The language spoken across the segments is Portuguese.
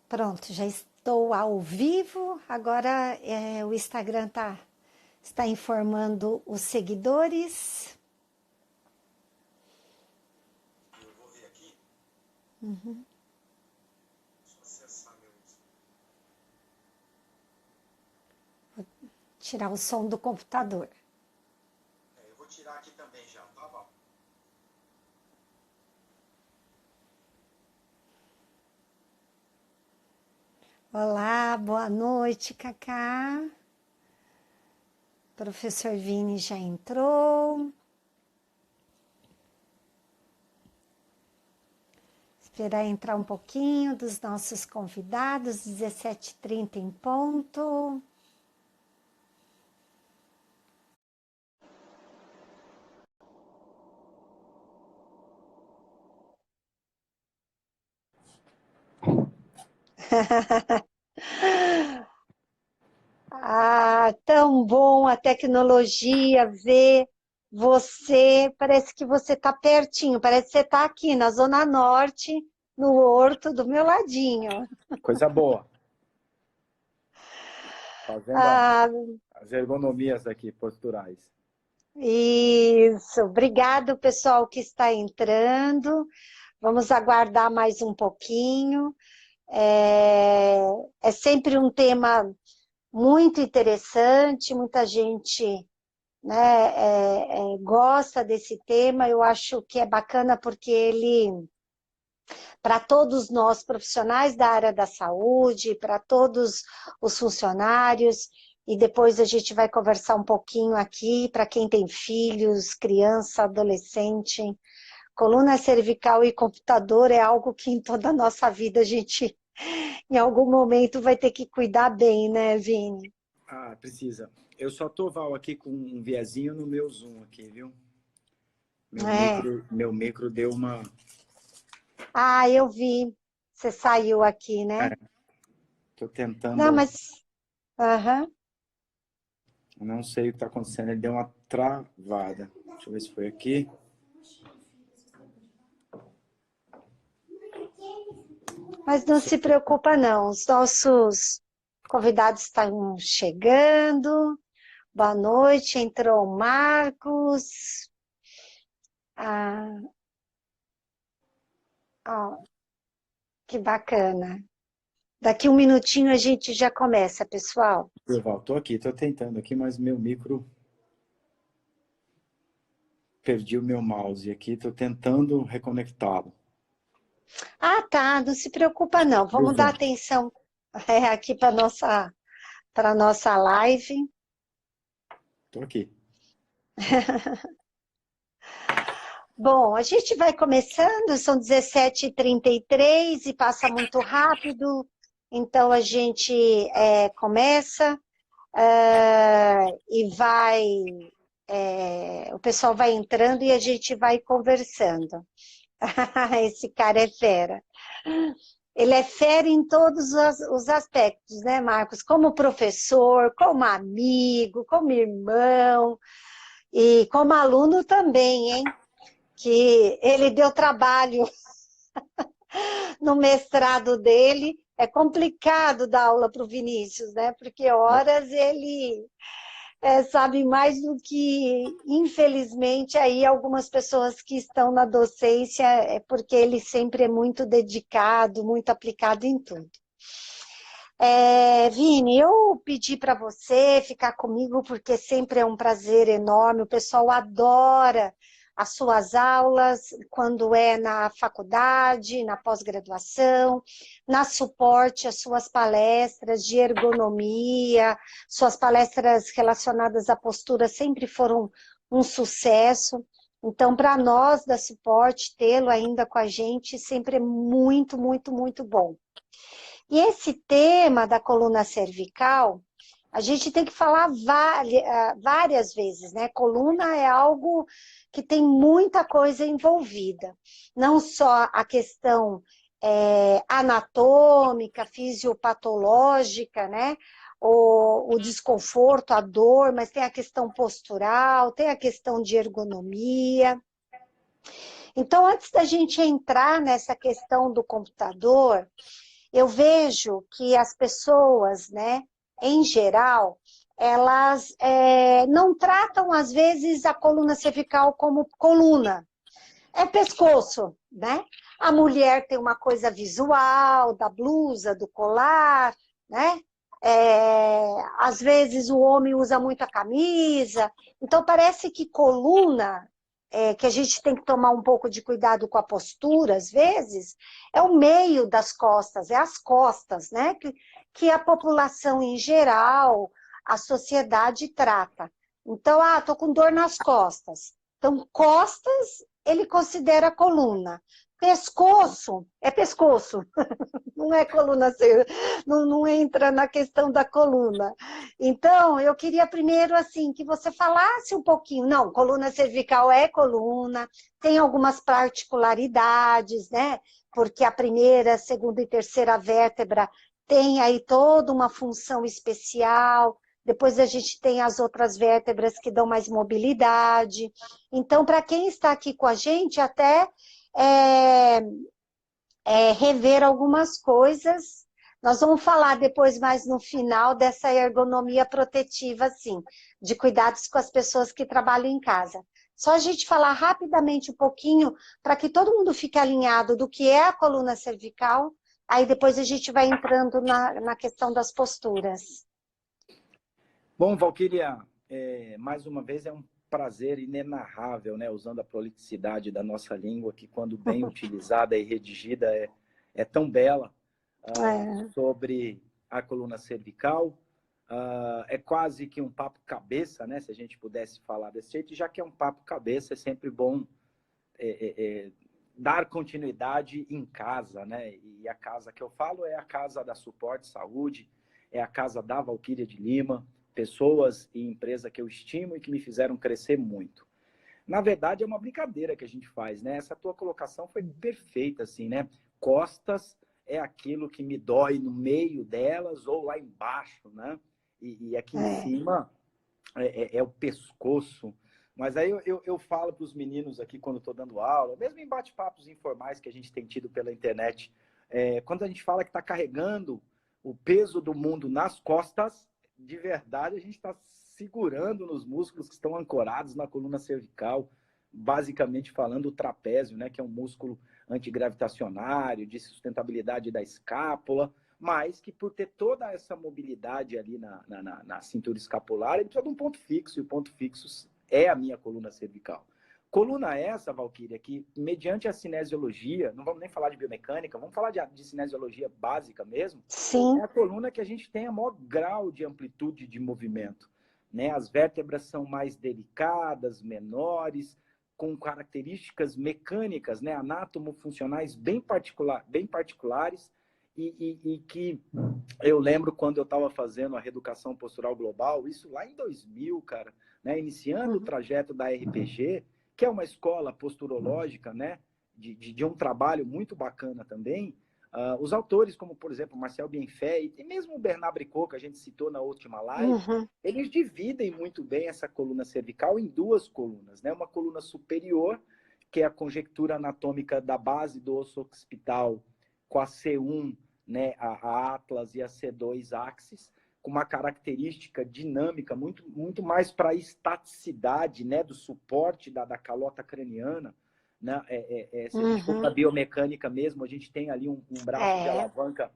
Pronto, já estou ao vivo. Agora o Instagram está informando os seguidores. Eu vou ver aqui. Deixa eu acessar meu. Tirar o som do computador. Eu vou tirar aqui também já, tá bom? Olá, boa noite, Cacá. Professor Vini já entrou. Esperar entrar um pouquinho dos nossos convidados, 17h30 em ponto. Ah, tão bom a tecnologia ver você. Parece que você está pertinho, parece que você está aqui na Zona Norte, no Horto, do meu ladinho. Coisa boa. Fazendo Ah, as ergonomias aqui, posturais. isso. Obrigado, pessoal que está entrando. Vamos aguardar mais um pouquinho. É sempre um tema muito interessante, muita gente, né, gosta desse tema. Eu acho que é bacana porque ele, para todos nós profissionais da área da saúde, para todos os funcionários, e depois a gente vai conversar um pouquinho aqui para quem tem filhos, criança, adolescente. Coluna cervical e computador é algo que em toda a nossa vida a gente, em algum momento, vai ter que cuidar bem, né, Vini? Ah, precisa. Eu só tô, Val, aqui com um viezinho no meu Zoom aqui, viu? É. Meu micro deu uma... Ah, eu vi. Você saiu aqui, né? É, tô Não, tentando... mas... Aham. Não sei o que tá acontecendo, ele deu uma travada. Deixa eu ver se foi aqui. Mas não se preocupa, não. Os nossos convidados estão chegando. Boa noite. Entrou o Marcos. Ah, ó, que bacana. Daqui um minutinho a gente já começa, pessoal. Eu, Val, tô aqui, tô tentando aqui, mas meu micro... Perdi o meu mouse aqui, tô tentando reconectá-lo. Ah, tá. Não se preocupa, não. Do Vamos dar Zoom. atenção aqui para nossa live. Tô aqui. Bom, a gente vai começando, são 17h33 e passa muito rápido, então a gente começa e vai, o pessoal vai entrando e a gente vai conversando. Esse cara é fera. Ele é fera em todos os aspectos, né, Marcos? Como professor, como amigo, como irmão e como aluno também, hein? Que ele deu trabalho no mestrado dele. É complicado dar aula para o Vinícius, né? Porque horas ele sabe mais do que, infelizmente, aí algumas pessoas que estão na docência, é porque ele sempre é muito dedicado, muito aplicado em tudo. Vini, eu pedi para você ficar comigo porque sempre é um prazer enorme, o pessoal adora as suas aulas, quando é na faculdade, na pós-graduação, na suporte, as suas palestras de ergonomia, suas palestras relacionadas à postura sempre foram um sucesso. Então, para nós da suporte, tê-lo ainda com a gente sempre é muito, muito, muito bom. E esse tema da coluna cervical, a gente tem que falar várias vezes, né? Coluna é algo que tem muita coisa envolvida. Não só a questão anatômica, fisiopatológica, né? O desconforto, a dor, mas tem a questão postural, tem a questão de ergonomia. Então, antes da gente entrar nessa questão do computador, eu vejo que as pessoas, né, em geral, elas não tratam, às vezes, a coluna cervical como coluna. É pescoço, né? A mulher tem uma coisa visual, da blusa, do colar, né? Às vezes o homem usa muito a camisa. Então parece que coluna, que a gente tem que tomar um pouco de cuidado com a postura, às vezes, é o meio das costas, é as costas, né? Que a população em geral, a sociedade trata. Então, tô com dor nas costas. Então, costas ele considera coluna. Pescoço é pescoço, não é coluna, não entra na questão da coluna. Então, eu queria primeiro, assim, que você falasse um pouquinho. Não, coluna cervical é coluna, tem algumas particularidades, né? Porque a primeira, segunda e terceira vértebra tem aí toda uma função especial. Depois a gente tem as outras vértebras que dão mais mobilidade. Então, para quem está aqui com a gente, até é, rever algumas coisas. Nós vamos falar depois, mais no final, dessa ergonomia protetiva, assim, de cuidados com as pessoas que trabalham em casa. Só a gente falar rapidamente um pouquinho, para que todo mundo fique alinhado do que é a coluna cervical, aí depois a gente vai entrando na questão das posturas. Bom, Valquíria, mais uma vez é um prazer inenarrável, né? Usando a prolixidade da nossa língua, que quando bem utilizada e redigida é tão bela, sobre a coluna cervical. É quase que um papo cabeça, né? Se a gente pudesse falar desse jeito, já que é um papo cabeça, é sempre bom dar continuidade em casa, né? E a casa que eu falo é a casa da Suporte Saúde, é a casa da Valquíria de Lima, pessoas e empresa que eu estimo e que me fizeram crescer muito. Na verdade, é uma brincadeira que a gente faz, né? Essa tua colocação foi perfeita, assim, né? Costas é aquilo que me dói no meio delas ou lá embaixo, né? E aqui em cima é o pescoço. Mas aí eu falo para os meninos aqui quando estou dando aula, mesmo em bate-papos informais que a gente tem tido pela internet, quando a gente fala que está carregando o peso do mundo nas costas, de verdade a gente está segurando nos músculos que estão ancorados na coluna cervical, basicamente falando o trapézio, né, que é um músculo antigravitacionário, de sustentabilidade da escápula, mas que por ter toda essa mobilidade ali na cintura escapular, ele precisa de um ponto fixo, e o ponto fixo é a minha coluna cervical. Coluna essa, Valquíria, que mediante a cinesiologia, não vamos nem falar de biomecânica, vamos falar de cinesiologia básica mesmo, Sim. é a coluna que a gente tem a maior grau de amplitude de movimento, né? As vértebras são mais delicadas, menores, com características mecânicas, né? Anatomofuncionais bem particulares, e que eu lembro quando eu estava fazendo a reeducação postural global, isso lá em 2000, cara, né? Iniciando o trajeto da RPG, que é uma escola posturológica, né? De um trabalho muito bacana também. Os autores, como por exemplo Marcel Bienfait e mesmo o Bernard Bricot, que a gente citou na última live, eles dividem muito bem essa coluna cervical em duas colunas, né? Uma coluna superior, que é a conjectura anatômica da base do osso occipital com a C1, né, a Atlas e a C2 axis, com uma característica dinâmica muito mais para a estaticidade, né, do suporte da calota craniana, né? Se a gente for para a biomecânica mesmo, a gente tem ali um braço de alavanca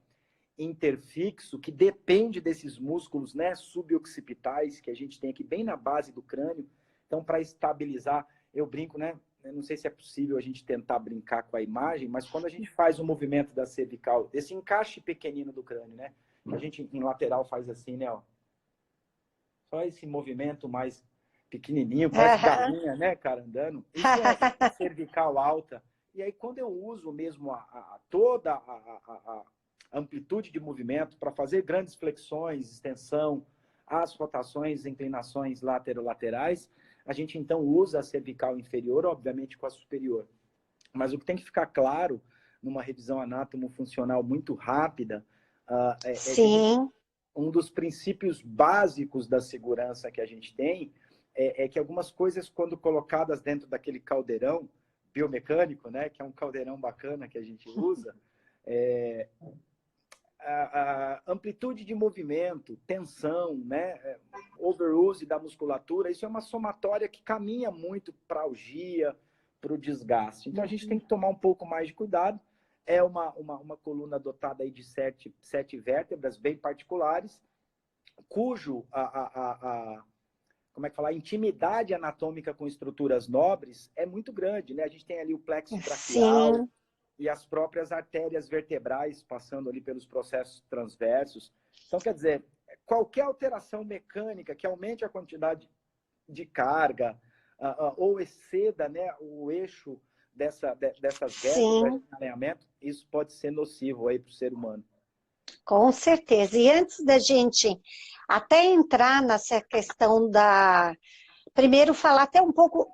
interfixo que depende desses músculos, né, suboccipitais que a gente tem aqui bem na base do crânio. Então, para estabilizar, eu brinco, né? Eu não sei se é possível a gente tentar brincar com a imagem, mas quando a gente faz o movimento da cervical, esse encaixe pequenino do crânio, né? Que a gente em lateral faz assim, né? Ó. Só esse movimento mais pequenininho, parece galinha, né, cara, andando. Isso é a cervical alta. E aí, quando eu uso mesmo toda a amplitude de movimento para fazer grandes flexões, extensão, as rotações, inclinações laterolaterais, a gente então usa a cervical inferior, obviamente com a superior. Mas o que tem que ficar claro, numa revisão anátomo-funcional muito rápida, Sim. um dos princípios básicos da segurança que a gente tem é que algumas coisas, quando colocadas dentro daquele caldeirão biomecânico, né, que é um caldeirão bacana que a gente usa, amplitude de movimento, tensão, né? Overuse da musculatura, isso é uma somatória que caminha muito para a algia, para o desgaste. Então, a gente tem que tomar um pouco mais de cuidado. É uma coluna dotada aí de sete vértebras bem particulares, cujo como é que fala? A intimidade anatômica com estruturas nobres é muito grande, né? A gente tem ali o plexo braquial, Sim. E as próprias artérias vertebrais passando ali pelos processos transversos. Então, quer dizer, qualquer alteração mecânica que aumente a quantidade de carga ou exceda, né, o eixo dessas vértebras Sim, de alinhamento, isso pode ser nocivo aí para o ser humano. com certeza. E antes da gente até entrar nessa questão da. Primeiro, falar até um pouco.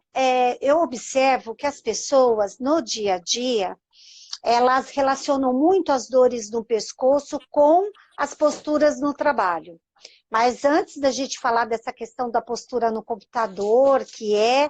Eu observo que as pessoas, no dia a dia, elas relacionam muito as dores no pescoço com as posturas no trabalho. Mas antes da gente falar dessa questão da postura no computador, que é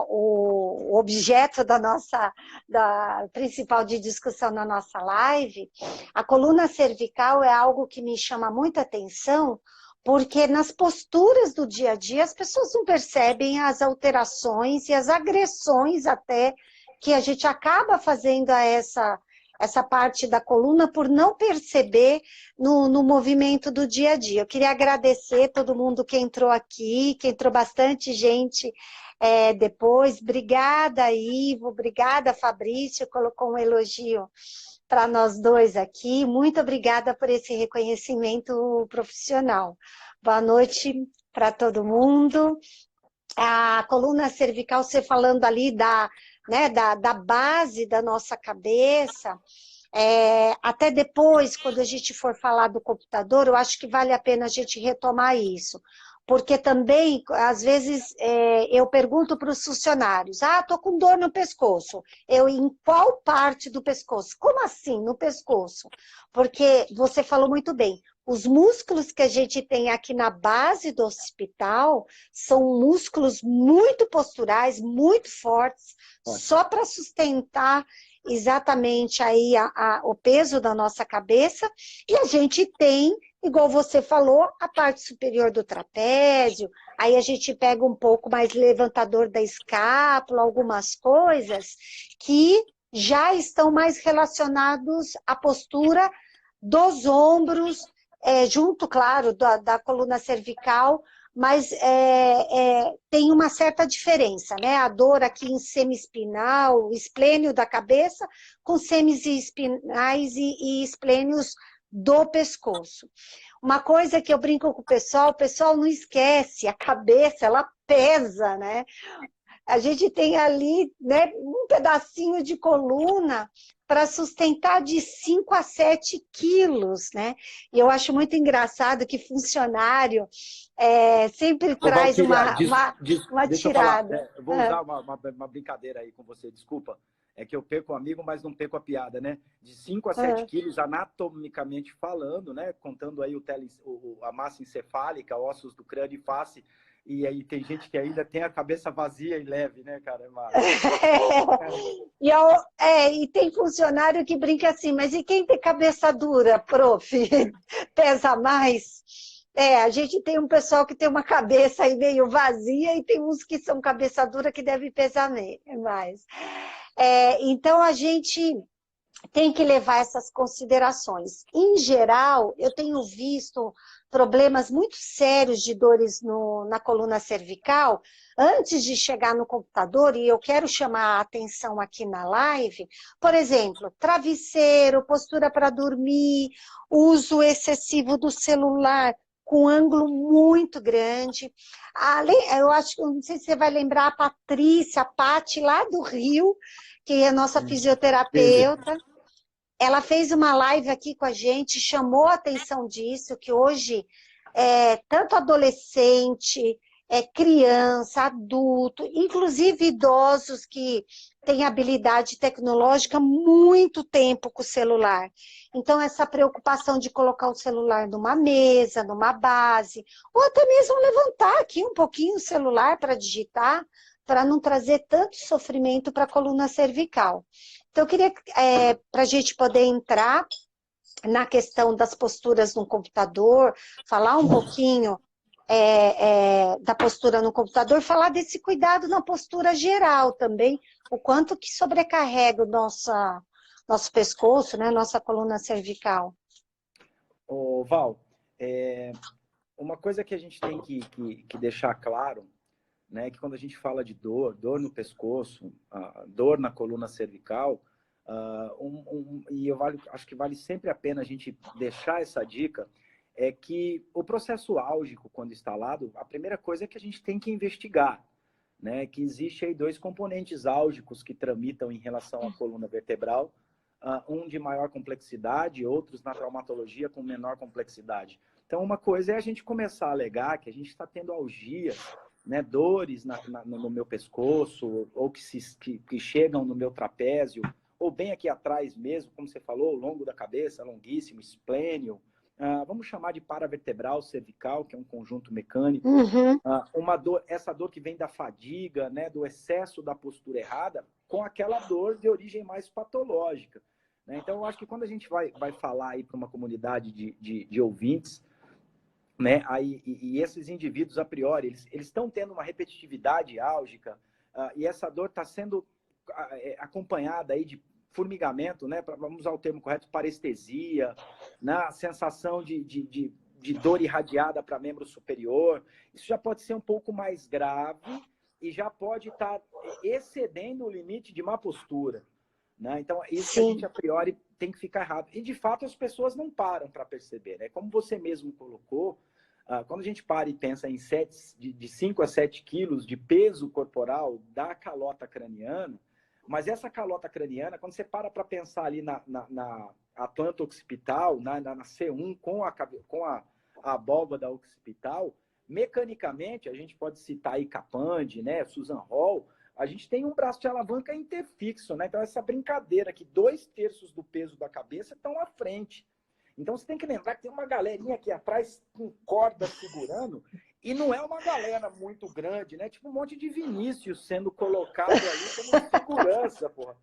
o objeto da principal de discussão na nossa live, a coluna cervical é algo que me chama muita atenção, porque nas posturas do dia a dia as pessoas não percebem as alterações e as agressões até que a gente acaba fazendo a essa parte da coluna por não perceber no movimento do dia a dia. Eu queria agradecer todo mundo que entrou aqui, que entrou bastante gente depois. Obrigada, Ivo, obrigada, Fabrício, colocou um elogio para nós dois aqui. Muito obrigada por esse reconhecimento profissional. Boa noite para todo mundo. A coluna cervical, você falando ali da base da nossa cabeça, até depois, quando a gente for falar do computador, eu acho que vale a pena a gente retomar isso. Porque também, às vezes, eu pergunto para os funcionários, estou com dor no pescoço. Em qual parte do pescoço? Como assim, no pescoço? Porque você falou muito bem, os músculos que a gente tem aqui na base do hospital são músculos muito posturais, muito fortes, só para sustentar exatamente aí o peso da nossa cabeça, e a gente tem, igual você falou, a parte superior do trapézio, aí a gente pega um pouco mais levantador da escápula, algumas coisas que já estão mais relacionados à postura dos ombros, junto, claro, da coluna cervical, mas tem uma certa diferença, né? A dor aqui em semiespinal, esplênio da cabeça, com semiespinais e esplênios do pescoço. Uma coisa que eu brinco com o pessoal não esquece, a cabeça, ela pesa, né? A gente tem ali, né, um pedacinho de coluna para sustentar de 5 a 7 quilos, né? E eu acho muito engraçado que funcionário sempre Ô, traz Valquíria, uma deixa eu falar. tirada. Eu vou usar uma brincadeira aí com você, desculpa. É que eu perco o amigo, mas não perco a piada, né? De 5 a 7 quilos, anatomicamente falando, né? Contando aí a massa encefálica, ossos do crânio e face. E aí tem gente que ainda tem a cabeça vazia e leve, né, cara? E tem funcionário que brinca assim, mas e quem tem cabeça dura, prof? Pesa mais? A gente tem um pessoal que tem uma cabeça aí meio vazia e tem uns que são cabeça dura que deve pesar mais. Então, a gente tem que levar essas considerações. Em geral, eu tenho visto problemas muito sérios de dores na coluna cervical antes de chegar no computador, e eu quero chamar a atenção aqui na live, por exemplo, travesseiro, postura para dormir, uso excessivo do celular com ângulo muito grande. Eu acho que, não sei se você vai lembrar, a Patrícia, a Pati, lá do Rio, que é nossa fisioterapeuta, ela fez uma live aqui com a gente, chamou a atenção disso, que hoje tanto adolescente, criança, adulto, inclusive idosos que têm habilidade tecnológica, muito tempo com o celular. Então, essa preocupação de colocar o celular numa mesa, numa base, ou até mesmo levantar aqui um pouquinho o celular para digitar, para não trazer tanto sofrimento para a coluna cervical. Então, eu queria, para a gente poder entrar na questão das posturas no computador, falar um pouquinho da postura no computador, falar desse cuidado na postura geral também, o quanto que sobrecarrega o nosso pescoço, né, nossa coluna cervical. Ô, Val, uma coisa que a gente tem que deixar claro, né, que quando a gente fala de dor no pescoço, dor na coluna cervical, e acho que vale sempre a pena a gente deixar essa dica, é que o processo álgico, quando instalado, a primeira coisa é que a gente tem que investigar, né, que existe aí dois componentes álgicos que tramitam em relação à coluna vertebral, um de maior complexidade, outros na traumatologia com menor complexidade. Então, uma coisa é a gente começar a alegar que a gente está tendo algias, né, dores no meu pescoço, ou que chegam no meu trapézio, ou bem aqui atrás mesmo, como você falou, ao longo da cabeça, longuíssimo, esplênio. Vamos chamar de paravertebral cervical, que é um conjunto mecânico. Uhum. Essa dor que vem da fadiga, né, do excesso da postura errada, com aquela dor de origem mais patológica. Né? Então, eu acho que quando a gente vai falar aí para uma comunidade de ouvintes, né, e esses indivíduos, a priori, eles estão tendo uma repetitividade álgica, e essa dor está sendo acompanhada aí de formigamento, né, vamos usar o termo correto, parestesia, né, sensação de dor irradiada para membro superior. Isso já pode ser um pouco mais grave e já pode estar excedendo o limite de má postura. Né? Então, isso que a gente, a priori, tem que ficar errado. E, de fato, as pessoas não param para perceber. Né? Como você mesmo colocou, quando a gente para e pensa em de 5 a 7 quilos de peso corporal da calota craniana, mas essa calota craniana, quando você para pensar ali na planta occipital, na C1 com a abóbada occipital, mecanicamente, a gente pode citar aí Capandi, né, Susan Hall, a gente tem um braço de alavanca interfixo, né? Então, essa brincadeira que 2/3 do peso da cabeça estão à frente. Então, você tem que lembrar que tem uma galerinha aqui atrás com corda segurando, e não é uma galera muito grande, né? Tipo um monte de Vinícius sendo colocado ali como segurança, porra.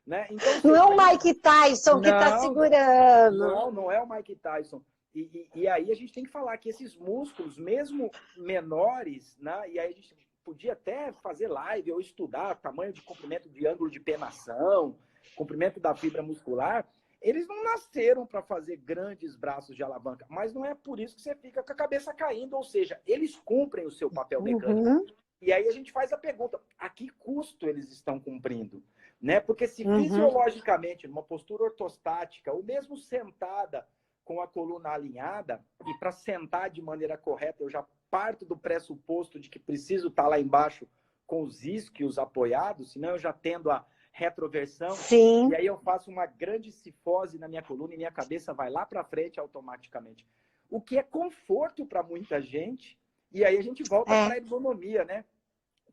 Né? Então, não é o Mike Tyson que está segurando. Não é o Mike Tyson. E aí a gente tem que falar que esses músculos, mesmo menores, né? E aí a gente podia até fazer live ou estudar tamanho de comprimento de ângulo de penação, comprimento da fibra muscular. Eles não nasceram para fazer grandes braços de alavanca, mas não é por isso que você fica com a cabeça caindo, ou seja, eles cumprem o seu papel mecânico. Uhum. E aí a gente faz a pergunta, a que custo eles estão cumprindo? Né? Porque se fisiologicamente, numa postura ortostática, ou mesmo sentada com a coluna alinhada, e para sentar de maneira correta, eu já parto do pressuposto de que preciso estar lá embaixo com os isquios apoiados, senão eu já tendo a retroversão. Sim. E aí eu faço uma grande cifose na minha coluna e minha cabeça vai lá para frente automaticamente. O que é conforto para muita gente. E aí a gente volta para a ergonomia, né?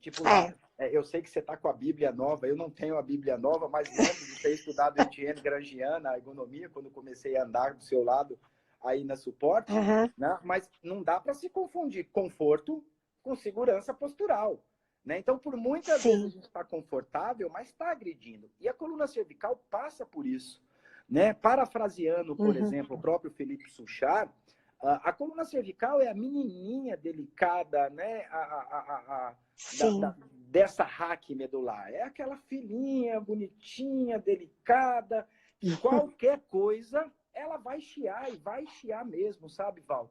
Tipo lá, eu sei que você está com a Bíblia nova, eu não tenho a Bíblia nova, mas lembro de ter estudado Etienne Grangiana, a ergonomia, quando comecei a andar do seu lado aí na suporte, né? Mas não dá para se confundir conforto com segurança postural. Né? Então, por muitas vezes a gente está confortável, mas está agredindo. E a coluna cervical passa por isso. Né? Parafraseando, por exemplo, o próprio Felipe Suchard, a coluna cervical é a menininha delicada, né? Dessa raque medular. É aquela filhinha bonitinha, delicada, que qualquer coisa ela vai chiar, e vai chiar mesmo, sabe, Val?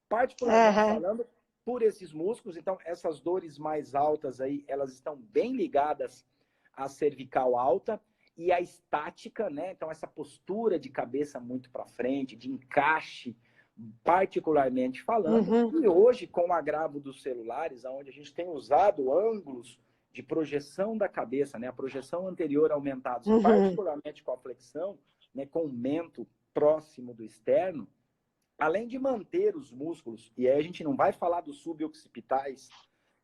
Particularmente falando, por esses músculos, então essas dores mais altas aí, elas estão bem ligadas à cervical alta e à estática, né? Então essa postura de cabeça muito para frente, de encaixe, particularmente falando, e hoje com o agravo dos celulares, onde a gente tem usado ângulos de projeção da cabeça, né? A projeção anterior aumentados, particularmente com a flexão, né? Com o mento próximo do externo, além de manter os músculos, e aí a gente não vai falar dos suboccipitais,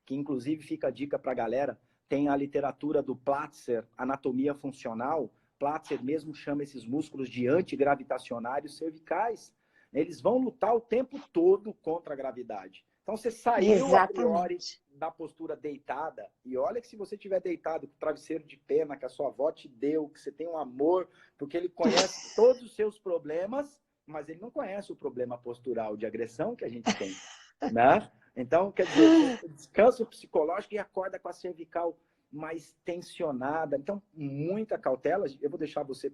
que inclusive fica a dica para a galera, tem a literatura do Platzer, Anatomia Funcional, Platzer mesmo chama esses músculos de antigravitacionários cervicais. Eles vão lutar o tempo todo contra a gravidade. Então você saiu a priori da postura deitada, e olha que se você estiver deitado com o travesseiro de pena que a sua avó te deu, que você tem um amor, porque ele conhece todos os seus problemas, mas ele não conhece o problema postural de agressão que a gente tem, né? Então, quer dizer, descanso psicológico e acorda com a cervical mais tensionada. Então, muita cautela. Eu vou deixar você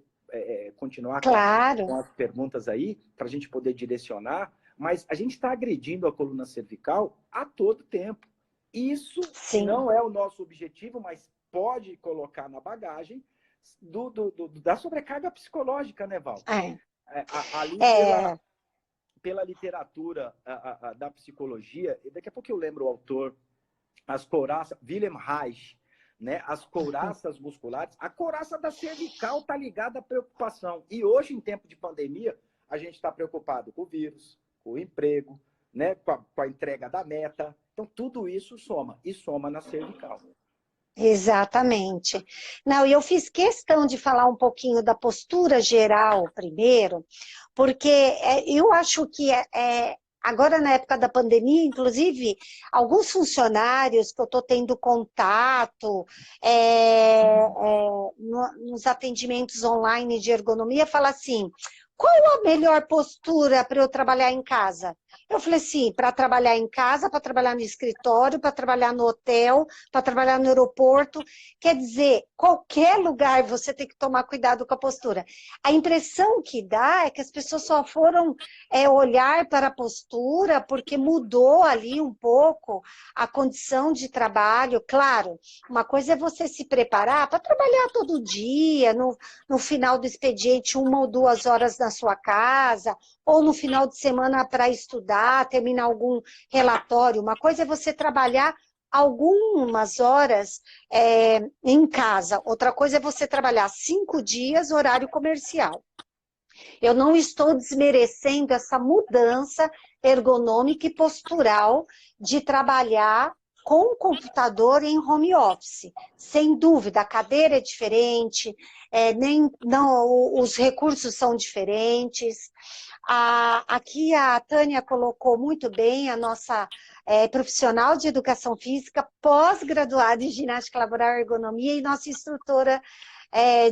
continuar com Claro, as perguntas aí, para a gente poder direcionar, mas a gente está agredindo a coluna cervical a todo tempo. Isso sim. não é o nosso objetivo, mas pode colocar na bagagem da sobrecarga psicológica, né, Val? É. Ali É, pela literatura da psicologia, e daqui a pouco eu lembro o autor, as couraças, Wilhelm Reich, né? As couraças musculares, a couraça da cervical está ligada à preocupação. E hoje, em tempo de pandemia, a gente está preocupado com o vírus, com o emprego, né? Com a entrega da meta. Então, tudo isso soma, e soma na cervical. exatamente. Não, e eu fiz questão de falar um pouquinho da postura geral primeiro, porque eu acho que agora na época da pandemia, inclusive, alguns funcionários que eu estou tendo contato nos atendimentos online de ergonomia, falam assim, qual a melhor postura para eu trabalhar em casa? Eu falei assim, para trabalhar em casa, para trabalhar no escritório, para trabalhar no hotel, para trabalhar no aeroporto. Quer dizer, qualquer lugar você tem que tomar cuidado com a postura. A impressão que dá é que as pessoas só foram olhar para a postura porque mudou ali um pouco a condição de trabalho. Claro, uma coisa é você se preparar para trabalhar todo dia, no final do expediente, 1 ou 2 horas na sua casa, ou no final de semana para estudar, terminar algum relatório. Uma coisa é você trabalhar algumas horas em casa, outra coisa é você trabalhar 5 dias, horário comercial. Eu não estou desmerecendo essa mudança ergonômica e postural de trabalhar com o computador em home office. Sem dúvida, a cadeira é diferente, os recursos são diferentes. Aqui a Tânia colocou muito bem, a nossa profissional de educação física, pós-graduada em ginástica laboral e ergonomia e nossa instrutora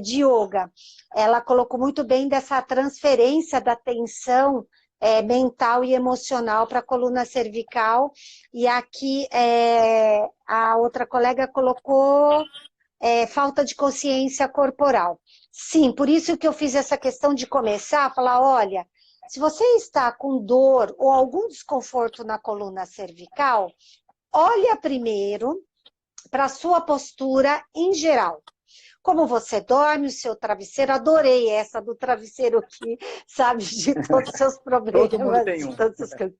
de yoga. Ela colocou muito bem dessa transferência da tensão mental e emocional para a coluna cervical. E aqui a outra colega colocou falta de consciência corporal. Sim, por isso que eu fiz essa questão de começar a falar, olha, se você está com dor ou algum desconforto na coluna cervical, olha primeiro para a sua postura em geral. Como você dorme, o seu travesseiro, adorei essa do travesseiro aqui, sabe, de todos os seus Todo mundo problemas, tem de um. todas as coisas.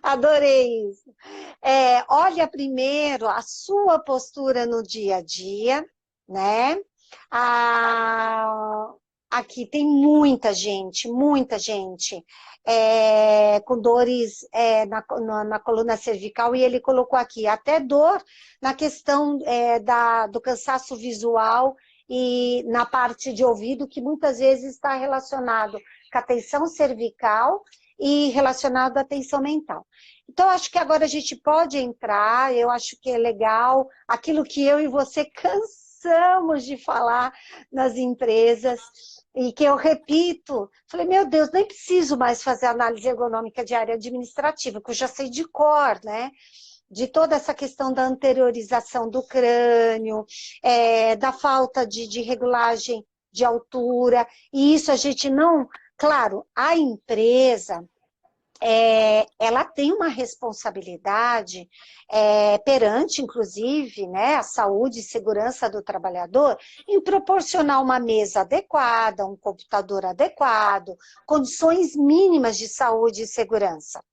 Adorei isso. Olha primeiro a sua postura no dia a dia, né? Ah, aqui tem muita gente com dores na coluna cervical, e ele colocou aqui até dor na questão do cansaço visual e na parte de ouvido, que muitas vezes está relacionado com a tensão cervical e relacionado à tensão mental. Então, acho que agora a gente pode entrar, eu acho que é legal, aquilo que eu e você cansamos de falar nas empresas, e que eu repito, falei, meu Deus, nem preciso mais fazer análise ergonômica de área administrativa, que eu já sei de cor, né? De toda essa questão da anteriorização do crânio, da falta de regulagem de altura, e isso a gente não... Claro, a empresa, ela tem uma responsabilidade perante, inclusive, né, a saúde e segurança do trabalhador, em proporcionar uma mesa adequada, um computador adequado, condições mínimas de saúde e segurança.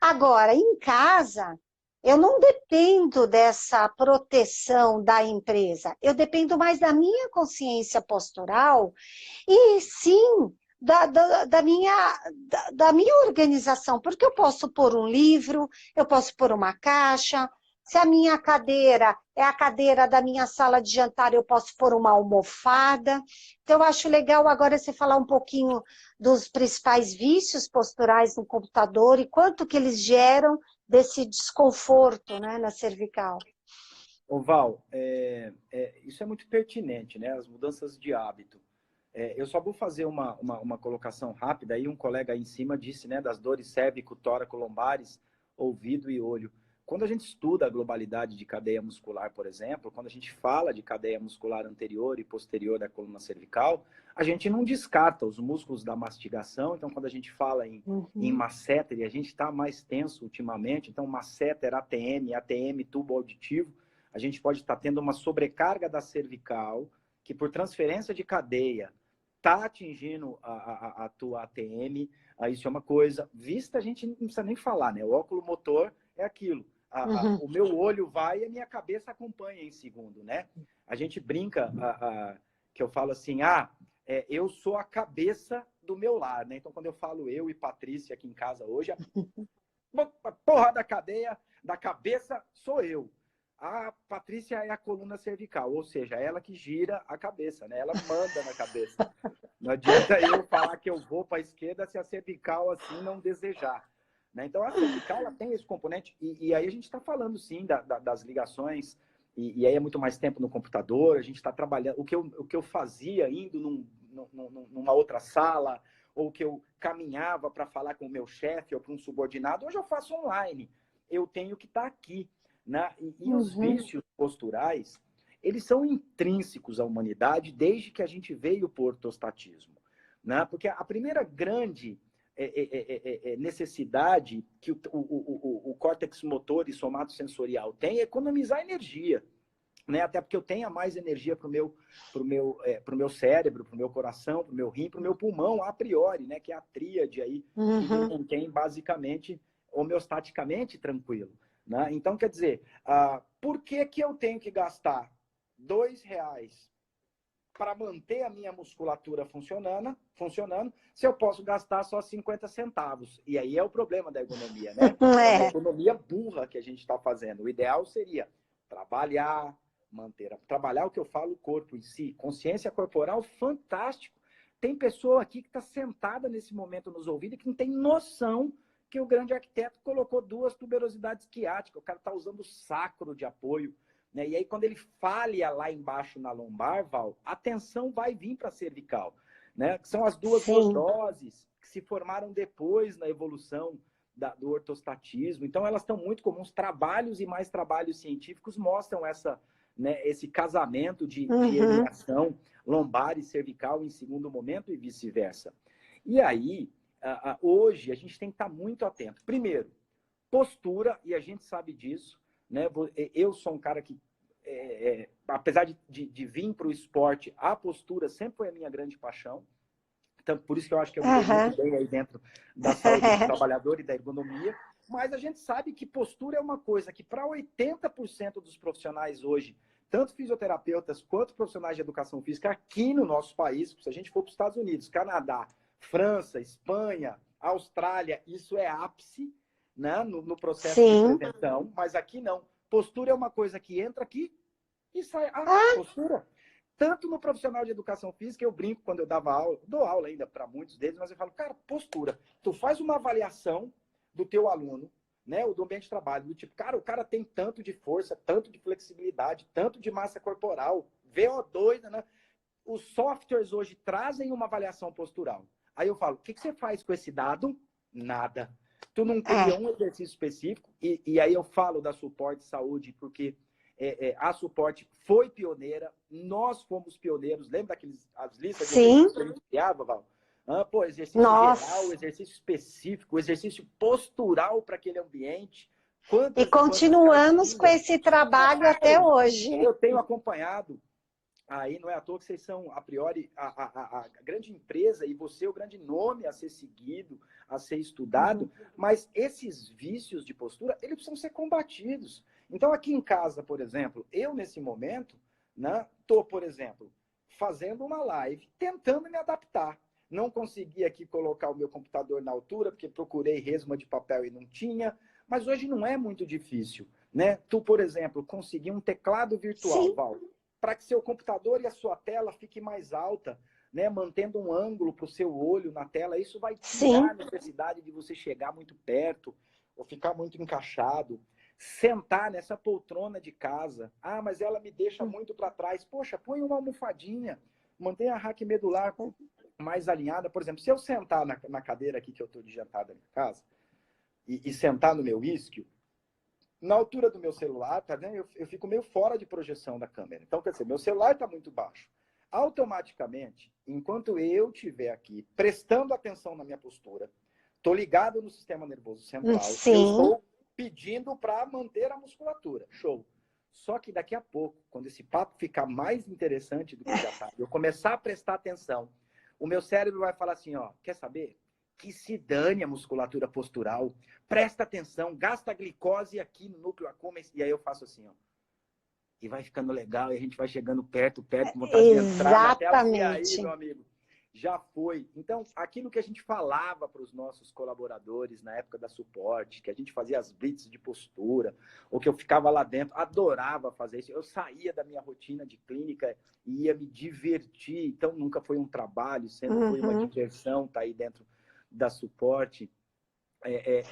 Agora, em casa, eu não dependo dessa proteção da empresa, eu dependo mais da minha consciência postural e, sim, da minha organização, porque eu posso pôr um livro, eu posso pôr uma caixa, se a minha cadeira é a cadeira da minha sala de jantar, eu posso pôr uma almofada. Então, eu acho legal agora você falar um pouquinho dos principais vícios posturais no computador e quanto que eles geram desse desconforto, né, na cervical. Ô, Val, isso é muito pertinente, né? As mudanças de hábito. Eu só vou fazer uma colocação rápida. Aí um colega aí em cima disse, né, das dores cérvico-tóraco-lombares, ouvido e olho. Quando a gente estuda a globalidade de cadeia muscular, por exemplo, quando a gente fala de cadeia muscular anterior e posterior da coluna cervical, a gente não descarta os músculos da mastigação. Então, quando a gente fala em masséter, e a gente está mais tenso ultimamente, então masséter, ATM, tubo auditivo, a gente pode estar tendo uma sobrecarga da cervical, que por transferência de cadeia está atingindo a tua ATM, isso é uma coisa. Vista, a gente não precisa nem falar, né? O óculo motor é aquilo. O meu olho vai e a minha cabeça acompanha em segundo, né? A gente brinca, que eu falo assim, eu sou a cabeça do meu lar, né? Então, quando eu falo eu e Patrícia aqui em casa hoje, a porra da cabeça sou eu. A Patrícia é a coluna cervical, ou seja, ela que gira a cabeça, né? Ela manda na cabeça. Não adianta eu falar que eu vou para a esquerda se a cervical assim não desejar. Né? Então, a cervical ela tem esse componente, e aí a gente está falando, sim, das ligações, e aí é muito mais tempo no computador, a gente está trabalhando. O que eu fazia indo numa outra sala, ou que eu caminhava para falar com o meu chefe ou para um subordinado, hoje eu faço online. Eu tenho que estar aqui. Né? E os vícios posturais, eles são intrínsecos à humanidade desde que a gente veio por ortostatismo. Né? Porque a primeira grande necessidade que o córtex motor e somatosensorial tem é economizar energia. Né? Até porque eu tenha mais energia para o meu cérebro, para o meu coração, para o meu rim, para o meu pulmão, a priori, né? Que é a tríade aí, que me mantém basicamente, homeostaticamente tranquilo. Né? Então, quer dizer, por que eu tenho que gastar R$ 2 para manter a minha musculatura funcionando, se eu posso gastar só 50 centavos? E aí é o problema da ergonomia, né? É uma economia burra que a gente está fazendo. O ideal seria trabalhar o que eu falo, o corpo em si. Consciência corporal, fantástico. Tem pessoa aqui que está sentada nesse momento nos ouvidos e que não tem noção que o grande arquiteto colocou 2 tuberosidades quiáticas. O cara está usando o sacro de apoio. Né? E aí, quando ele falha lá embaixo na lombar, Val, a tensão vai vir para a cervical. Né? Que são as 2 lordoses que se formaram depois na evolução do ortostatismo. Então, elas estão muito comuns. Trabalhos e mais trabalhos científicos mostram esse casamento de herniação lombar e cervical em segundo momento e vice-versa. E aí, hoje, a gente tem que estar muito atento. Primeiro, postura, e a gente sabe disso. Né? Eu sou um cara que, apesar de vir para o esporte, a postura sempre foi a minha grande paixão. Então, por isso que eu acho que eu me dei muito bem aí dentro da saúde do trabalhador e da ergonomia. Mas a gente sabe que postura é uma coisa que, para 80% dos profissionais hoje, tanto fisioterapeutas quanto profissionais de educação física aqui no nosso país, se a gente for para os Estados Unidos, Canadá, França, Espanha, Austrália, isso é ápice, né, no processo de prevenção, mas aqui não. Postura é uma coisa que entra aqui e sai. Postura. Tanto no profissional de educação física, eu brinco quando eu dava aula, dou aula ainda para muitos deles, mas eu falo, cara, postura. Tu faz uma avaliação do teu aluno, né, do ambiente de trabalho, do tipo, cara, o cara tem tanto de força, tanto de flexibilidade, tanto de massa corporal, VO2, né? Os softwares hoje trazem uma avaliação postural. Aí eu falo, o que você faz com esse dado? Nada. Tu não cria um exercício específico, e aí eu falo da Suporte Saúde, porque a Suporte foi pioneira, nós fomos pioneiros. Lembra as listas de exercícios que a gente criava, Val? Exercício geral, exercício específico, exercício postural para aquele ambiente. E continuamos com esse trabalho até hoje. Eu tenho acompanhado. Aí não é à toa que vocês são, a priori, a grande empresa e você o grande nome a ser seguido, a ser estudado, mas esses vícios de postura, eles precisam ser combatidos. Então, aqui em casa, por exemplo, eu, nesse momento, estou, por exemplo, fazendo uma live, tentando me adaptar. Não consegui aqui colocar o meu computador na altura, porque procurei resma de papel e não tinha, mas hoje não é muito difícil. Né? Tu, por exemplo, conseguir um teclado virtual, Val, para que seu computador e a sua tela fiquem mais alta, né? Mantendo um ângulo para o seu olho na tela, isso vai tirar a necessidade de você chegar muito perto ou ficar muito encaixado. Sentar nessa poltrona de casa, mas ela me deixa muito para trás. Poxa, põe uma almofadinha, Mantenha a raque medular mais alinhada. Por exemplo, se eu sentar na cadeira aqui que eu estou de jantar da minha casa e sentar no meu isquio, na altura do meu celular, tá vendo? Eu fico meio fora de projeção da câmera. Então, quer dizer, meu celular está muito baixo. Automaticamente, enquanto eu estiver aqui prestando atenção na minha postura, estou ligado no sistema nervoso central, Sim. eu estou pedindo para manter a musculatura. Show. Só que daqui a pouco, quando esse papo ficar mais interessante do que já está, eu começar a prestar atenção, o meu cérebro vai falar assim, ó, quer saber? Que se dane a musculatura postural, presta atenção, gasta glicose aqui no núcleo accumbens, e aí eu faço assim, ó. E vai ficando legal, e a gente vai chegando perto, com vontade de entrar na tela, e aí, meu amigo, já foi. Então, aquilo que a gente falava para os nossos colaboradores na época da suporte, que a gente fazia as blitz de postura, ou que eu ficava lá dentro, adorava fazer isso. Eu saía da minha rotina de clínica e ia me divertir. Então, nunca foi um trabalho, sempre foi uma diversão estar aí dentro da suporte.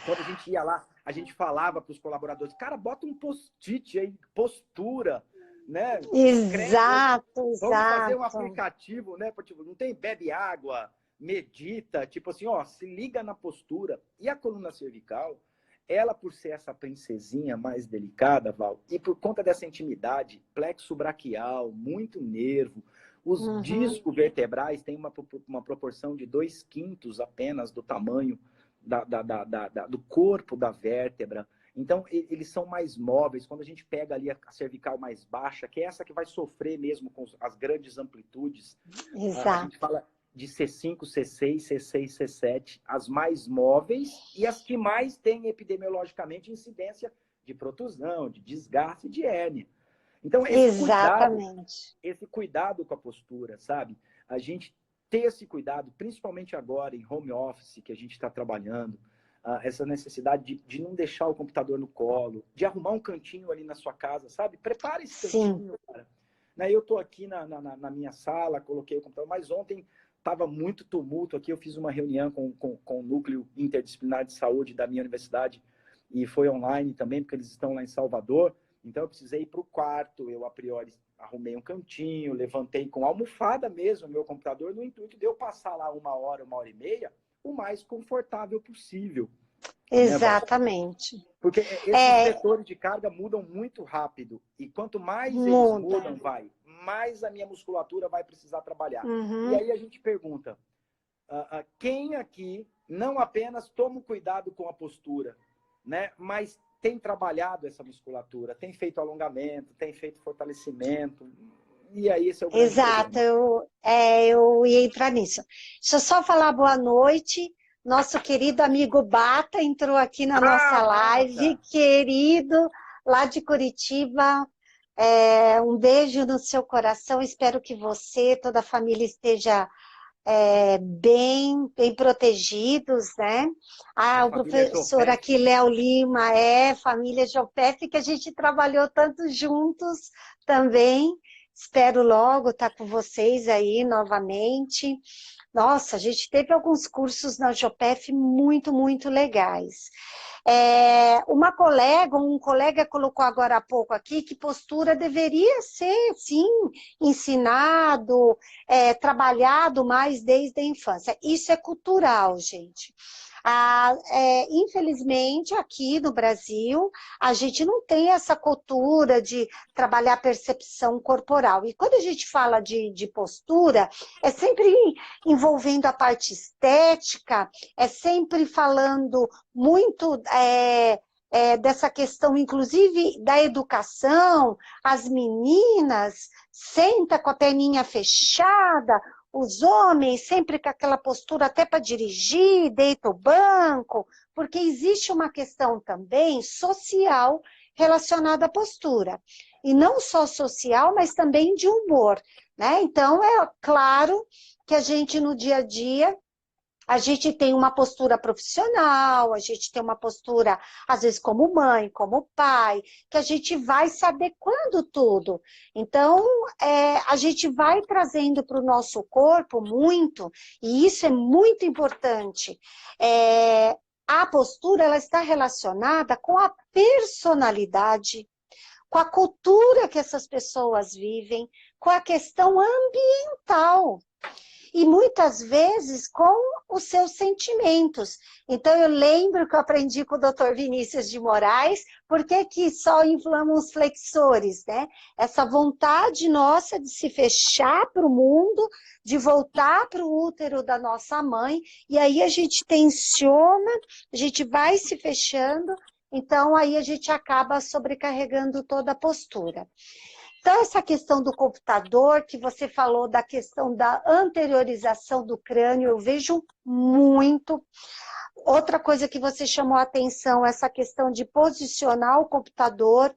Quando a gente ia lá, a gente falava para os colaboradores, cara, bota um post-it aí, postura, né? Exato, Vamos fazer um aplicativo, né? Tipo, não tem bebe água, medita, tipo assim, ó, se liga na postura. E a coluna cervical, ela por ser essa princesinha mais delicada, Val, e por conta dessa intimidade, plexo braquial, muito nervo, os discos vertebrais têm uma proporção de 2/5 apenas do tamanho do corpo da vértebra. Então, eles são mais móveis. Quando a gente pega ali a cervical mais baixa, que é essa que vai sofrer mesmo com as grandes amplitudes, a gente fala de C5, C6, C6, C7, as mais móveis e as que mais têm epidemiologicamente incidência de protusão, de desgaste, de hérnia. Então, esse cuidado com a postura, sabe? A gente ter esse cuidado, principalmente agora em home office, que a gente está trabalhando, essa necessidade de não deixar o computador no colo, de arrumar um cantinho ali na sua casa, sabe? Prepare esse cantinho, cara. Eu estou aqui na minha sala, coloquei o computador, mas ontem estava muito tumulto aqui, eu fiz uma reunião com o núcleo interdisciplinar de saúde da minha universidade, e foi online também, porque eles estão lá em Salvador. Então, eu precisei ir para o quarto, eu, a priori, arrumei um cantinho, levantei com almofada mesmo o meu computador, no intuito de eu passar lá 1 hora e meia, o mais confortável possível. Exatamente. Né, porque esses vetores de carga mudam muito rápido, e quanto mais eles mudam, mais a minha musculatura vai precisar trabalhar. E aí a gente pergunta, quem aqui não apenas toma cuidado com a postura, né, mas tem trabalhado essa musculatura, tem feito alongamento, tem feito fortalecimento, e aí esse é o grande problema. Eu ia entrar nisso. Deixa eu só falar boa noite. Nosso querido amigo Bata entrou aqui na nossa live, Bata. Querido, lá de Curitiba. Um beijo no seu coração, espero que você, toda a família esteja bem protegidos, né? O professor aqui, Léo Lima, família Jopef, que a gente trabalhou tanto juntos também. Espero logo estar com vocês aí novamente. Nossa, a gente teve alguns cursos na Jopef muito, muito legais. Um colega colocou agora há pouco aqui que postura deveria ser, sim, ensinado, trabalhado mais desde a infância. Isso é cultural, gente. Infelizmente, aqui no Brasil, a gente não tem essa cultura de trabalhar a percepção corporal. E quando a gente fala de postura, é sempre envolvendo a parte estética, é sempre falando muito dessa questão, inclusive, da educação. As meninas sentam com a perninha fechada, os homens sempre com aquela postura até para dirigir, deita o banco, porque existe uma questão também social relacionada à postura. E não só social, mas também de humor, né? Então, é claro que a gente, no dia a dia, a gente tem uma postura profissional, a gente tem uma postura, às vezes, como mãe, como pai, que a gente vai se adequando tudo. Então, a gente vai trazendo para o nosso corpo muito, e isso é muito importante. A postura, ela está relacionada com a personalidade, com a cultura que essas pessoas vivem, com a questão ambiental. E muitas vezes com os seus sentimentos. Então, eu lembro que eu aprendi com o Dr. Vinícius de Moraes, por que só inflamam os flexores, né? Essa vontade nossa de se fechar para o mundo, de voltar para o útero da nossa mãe, e aí a gente tensiona, a gente vai se fechando, então aí a gente acaba sobrecarregando toda a postura. Então, essa questão do computador, que você falou da questão da anteriorização do crânio, eu vejo muito. Outra coisa que você chamou a atenção, essa questão de posicionar o computador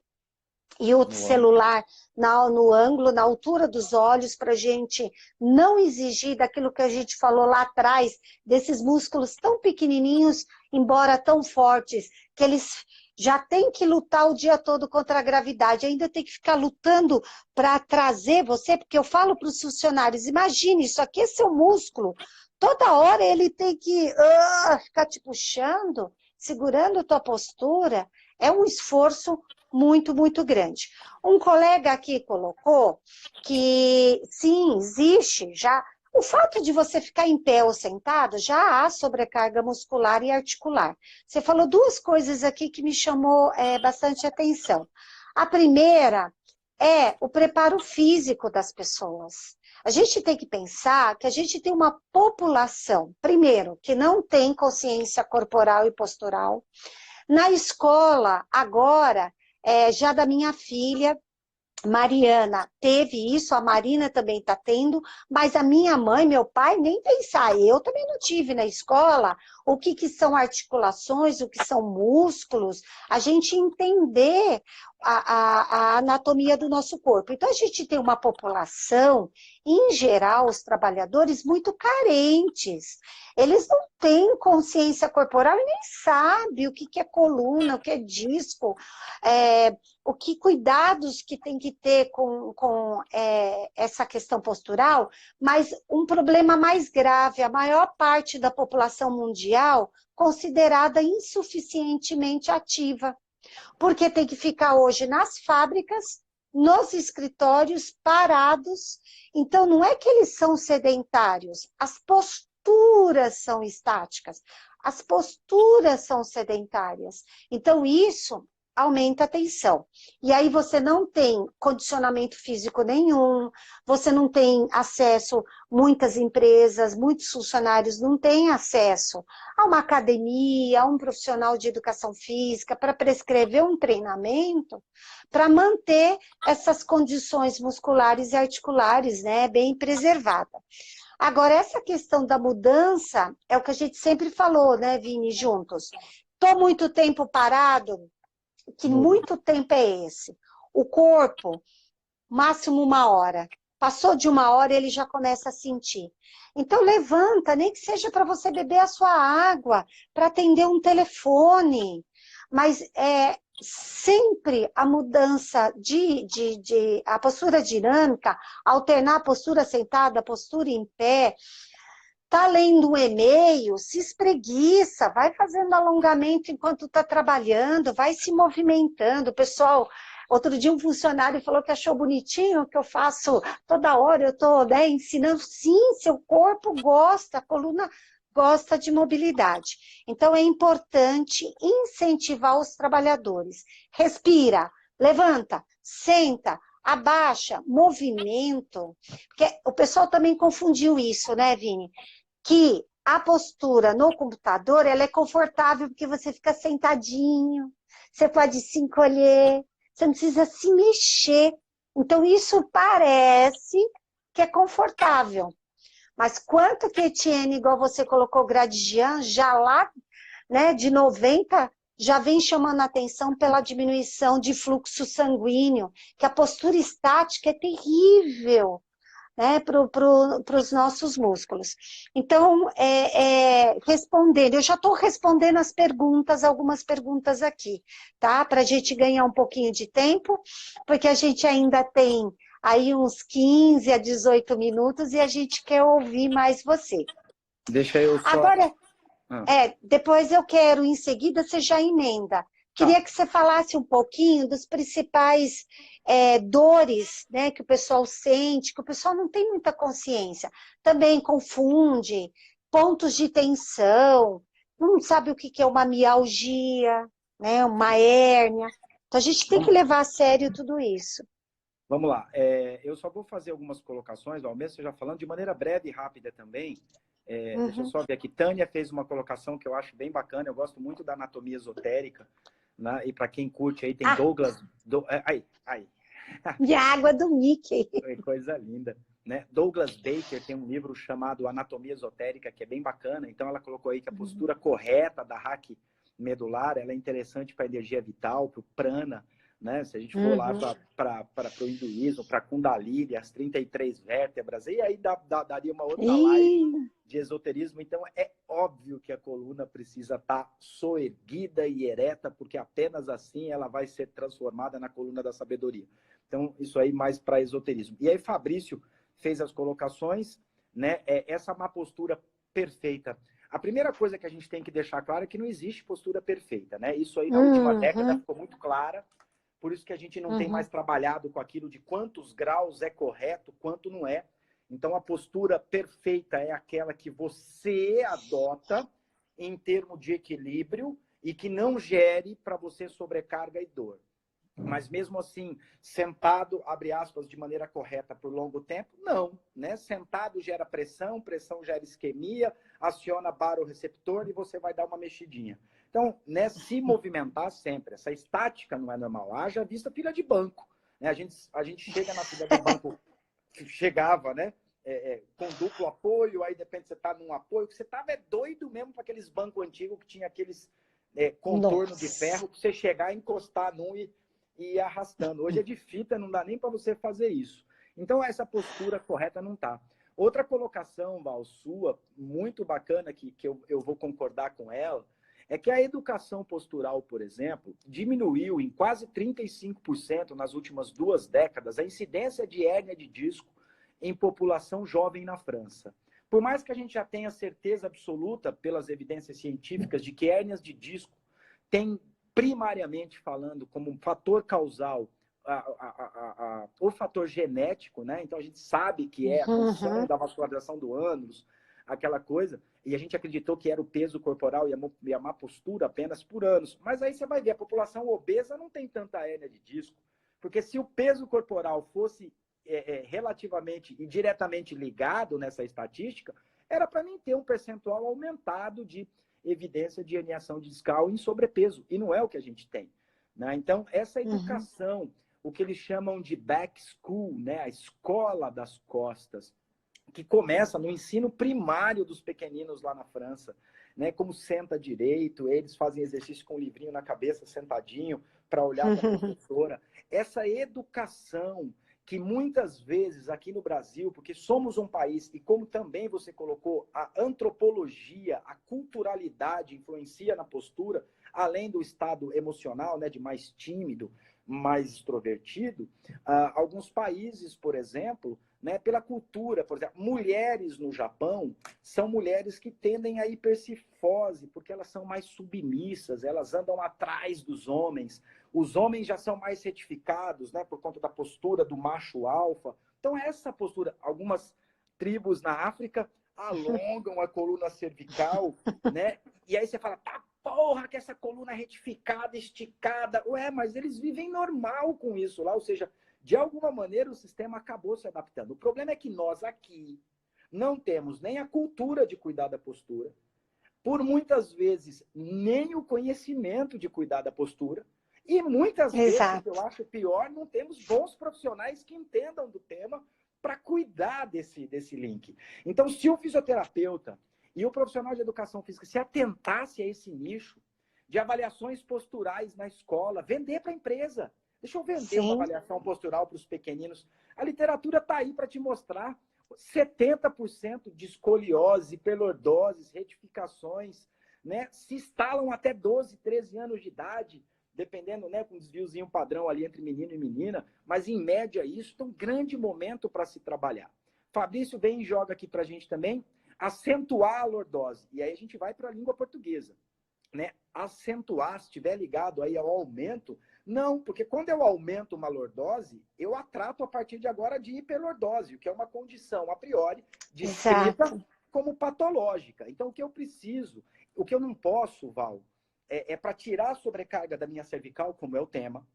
e o celular no ângulo, na altura dos olhos, para a gente não exigir daquilo que a gente falou lá atrás, desses músculos tão pequenininhos, embora tão fortes, que eles já têm que lutar o dia todo contra a gravidade, ainda tem que ficar lutando para trazer você, porque eu falo para os funcionários, imagine, isso aqui é seu músculo, toda hora ele tem que ficar te puxando, segurando a tua postura, é um esforço muito, muito grande. Um colega aqui colocou que, sim, existe já, o fato de você ficar em pé ou sentado, já há sobrecarga muscular e articular. Você falou duas coisas aqui que me chamou bastante atenção. A primeira é o preparo físico das pessoas. A gente tem que pensar que a gente tem uma população, primeiro, que não tem consciência corporal e postural. Na escola, agora, já da minha filha, Mariana teve isso, a Marina também está tendo, mas a minha mãe, meu pai, nem pensar. Eu também não tive na escola o que são articulações, o que são músculos, a gente entender a anatomia do nosso corpo. Então, a gente tem uma população, em geral, os trabalhadores, muito carentes. Eles não têm consciência corporal e nem sabem o que é coluna, o que é disco, o que cuidados que tem que ter com essa questão postural, mas um problema mais grave, a maior parte da população mundial considerada insuficientemente ativa, porque tem que ficar hoje nas fábricas, nos escritórios, parados. Então, não é que eles são sedentários, as posturas são estáticas, as posturas são sedentárias. Então, isso aumenta a tensão. E aí você não tem condicionamento físico nenhum, você não tem acesso, muitas empresas, muitos funcionários não têm acesso a uma academia, a um profissional de educação física, para prescrever um treinamento, para manter essas condições musculares e articulares, né, bem preservada. Agora, essa questão da mudança, é o que a gente sempre falou, né, Vini, juntos. Estou muito tempo parado. Que muito tempo é esse? O corpo, máximo 1 hora. Passou de 1 hora, ele já começa a sentir. Então, levanta, nem que seja para você beber a sua água, para atender um telefone. Mas sempre a mudança a postura dinâmica, alternar a postura sentada, a postura em pé. Está lendo um e-mail, se espreguiça, vai fazendo alongamento enquanto está trabalhando, vai se movimentando. Pessoal, outro dia um funcionário falou que achou bonitinho que eu faço toda hora, eu estou ensinando. Sim, seu corpo gosta, a coluna gosta de mobilidade. Então, é importante incentivar os trabalhadores. Respira, levanta, senta, abaixa, movimento. Porque o pessoal também confundiu isso, né, Vini? Que a postura no computador, ela é confortável porque você fica sentadinho, você pode se encolher, você não precisa se mexer. Então, isso parece que é confortável. Mas quanto que Etienne, igual você colocou, Gradigian, já lá, né, de 90, já vem chamando a atenção pela diminuição de fluxo sanguíneo, que a postura estática é terrível, né, para os nossos músculos. Então, respondendo, eu já estou respondendo as perguntas, algumas perguntas aqui, tá? Para a gente ganhar um pouquinho de tempo, porque a gente ainda tem aí uns 15 a 18 minutos e a gente quer ouvir mais você. Deixa eu só... Agora, depois eu quero, em seguida, você já emenda. Tá. Queria que você falasse um pouquinho dos principais dores, né, que o pessoal sente, que o pessoal não tem muita consciência. Também confunde pontos de tensão, não sabe o que que é uma mialgia, né, uma hérnia. Então, a gente tem que Vamos, levar a sério tudo isso. vamos lá. Eu só vou fazer algumas colocações, ao mesmo você já falando, de maneira breve e rápida também. Deixa eu Uhum. só ver aqui. Tânia fez uma colocação que eu acho bem bacana. Eu gosto muito da anatomia esotérica, né? E para quem curte aí, tem Ah, Douglas. Aí. minha água do Mickey. Coisa linda. Né? Douglas Baker tem um livro chamado Anatomia Esotérica, que é bem bacana. Então, ela colocou aí que a postura correta da hack medular ela é interessante para a energia vital, para o prana. Né? Se a gente for lá Uhum. para o hinduísmo, para a Kundalini, as 33 vértebras, e aí daria uma outra live Ih, de esoterismo. Então, é óbvio que a coluna precisa estar soerguida e ereta, porque apenas assim ela vai ser transformada na coluna da sabedoria. Então, isso aí mais para esoterismo. E aí, Fabrício fez as colocações, né? Essa má postura perfeita. A primeira coisa que a gente tem que deixar claro é que não existe postura perfeita, né? Isso aí na última década uhum, ficou muito clara, por isso que a gente não tem uhum. mais trabalhado com aquilo de quantos graus é correto, quanto não é. Então, a postura perfeita é aquela que você adota em termos de equilíbrio e que não gere para você sobrecarga e dor. Mas mesmo assim, sentado, abre aspas, de maneira correta por longo tempo? Não, né? Sentado gera pressão, pressão gera isquemia, aciona baroreceptor e você vai dar uma mexidinha. Então, né, se movimentar sempre. Essa estática não é normal. Haja vista fila de banco. Né? A gente chega na fila do banco, chegava, né? Com duplo apoio, aí depende se você está num apoio, que você estava doido mesmo para aqueles bancos antigos que tinha aqueles contorno de Nossa. ferro, para você chegar, encostar num e ir arrastando. Hoje é de fita, não dá nem para você fazer isso. Então, essa postura correta não está. Outra colocação, Val, sua, muito bacana, que eu vou concordar com ela, é que a educação postural, por exemplo, diminuiu em quase 35% nas últimas 2 décadas a incidência de hérnia de disco em população jovem na França. Por mais que a gente já tenha certeza absoluta, pelas evidências científicas, de que hérnias de disco têm, primariamente falando, como um fator causal o fator genético, né? Então a gente sabe que é a função Uhum. da vascularização do ânus, aquela coisa, e a gente acreditou que era o peso corporal e a má postura apenas por anos. Mas aí você vai ver, a população obesa não tem tanta hérnia de disco, porque se o peso corporal fosse relativamente e diretamente ligado nessa estatística, era para mim ter um percentual aumentado de evidência de herniação discal em sobrepeso, e não é o que a gente tem. Né? Então, essa Uhum. educação, o que eles chamam de back school, né? A escola das costas, que começa no ensino primário dos pequeninos lá na França, né? Como senta direito, eles fazem exercício com o livrinho na cabeça, sentadinho, para olhar para a professora. Essa educação que muitas vezes aqui no Brasil, porque somos um país, e como também você colocou, a antropologia, a culturalidade influencia na postura, além do estado emocional, né, de mais tímido, mais extrovertido, alguns países, por exemplo, né, pela cultura, por exemplo, mulheres no Japão são mulheres que tendem a hipercifose, porque elas são mais submissas, elas andam atrás dos homens. Os homens já são mais retificados, né, por conta da postura do macho alfa. Então, essa postura, algumas tribos na África alongam a coluna cervical, né? E aí você fala, tá porra, que essa coluna retificada, esticada. Ué, mas eles vivem normal com isso lá, ou seja, de alguma maneira o sistema acabou se adaptando. O problema é que nós aqui não temos nem a cultura de cuidar da postura, por muitas vezes nem o conhecimento de cuidar da postura, e muitas vezes, o que eu Exato. acho pior, não temos bons profissionais que entendam do tema para cuidar desse link. Então, se o fisioterapeuta e o profissional de educação física se atentasse a esse nicho de avaliações posturais na escola, vender para a empresa. Deixa eu vender uma Sim. avaliação postural para os pequeninos. A literatura está aí para te mostrar 70% de escoliose, hiperlordoses, retificações, né, se instalam até 12, 13 anos de idade, dependendo, né, com um desviozinho padrão ali entre menino e menina, mas em média isso é um grande momento para se trabalhar. Fabrício vem e joga aqui para a gente também, acentuar a lordose. E aí a gente vai para a língua portuguesa. né, acentuar, se estiver ligado aí ao aumento, não, porque quando eu aumento uma lordose, eu a trato a partir de agora de hiperlordose, o que é uma condição a priori descrita Exato. como patológica. Então, o que eu preciso, o que eu não posso, Val, para tirar a sobrecarga da minha cervical, como é o tema,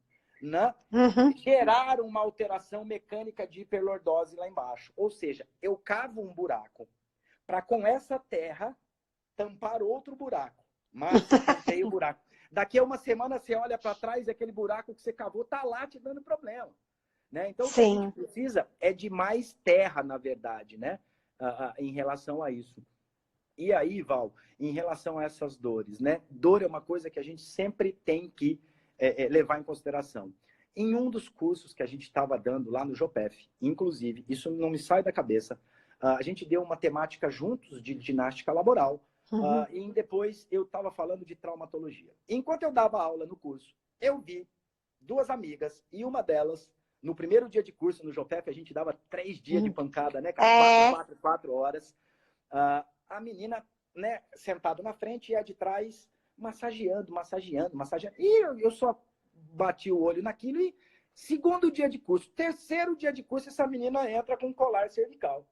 né, Uhum. gerar uma alteração mecânica de hiperlordose lá embaixo. Ou seja, eu cavo um buraco para com essa terra tampar outro buraco. Mas tampei o buraco. Daqui a uma semana você olha para trás e aquele buraco que você cavou está lá te dando problema. Né? Então, o que a gente Sim. precisa é de mais terra, na verdade, né? Em relação a isso. E aí, Val, em relação a essas dores, né? Dor é uma coisa que a gente sempre tem que levar em consideração. Em um dos cursos que a gente estava dando lá no Jopef, inclusive, isso não me sai da cabeça, a gente deu uma temática juntos de ginástica laboral, Uhum. e depois eu estava falando de traumatologia. Enquanto eu dava aula no curso, eu vi duas amigas, e uma delas, no primeiro dia de curso no Jopef, a gente dava 3 dias de pancada, né, cara? É. 4 horas. A menina, né, sentada na frente e a de trás massageando. E eu só bati o olho naquilo e segundo dia de curso, terceiro dia de curso, essa menina entra com um colar cervical.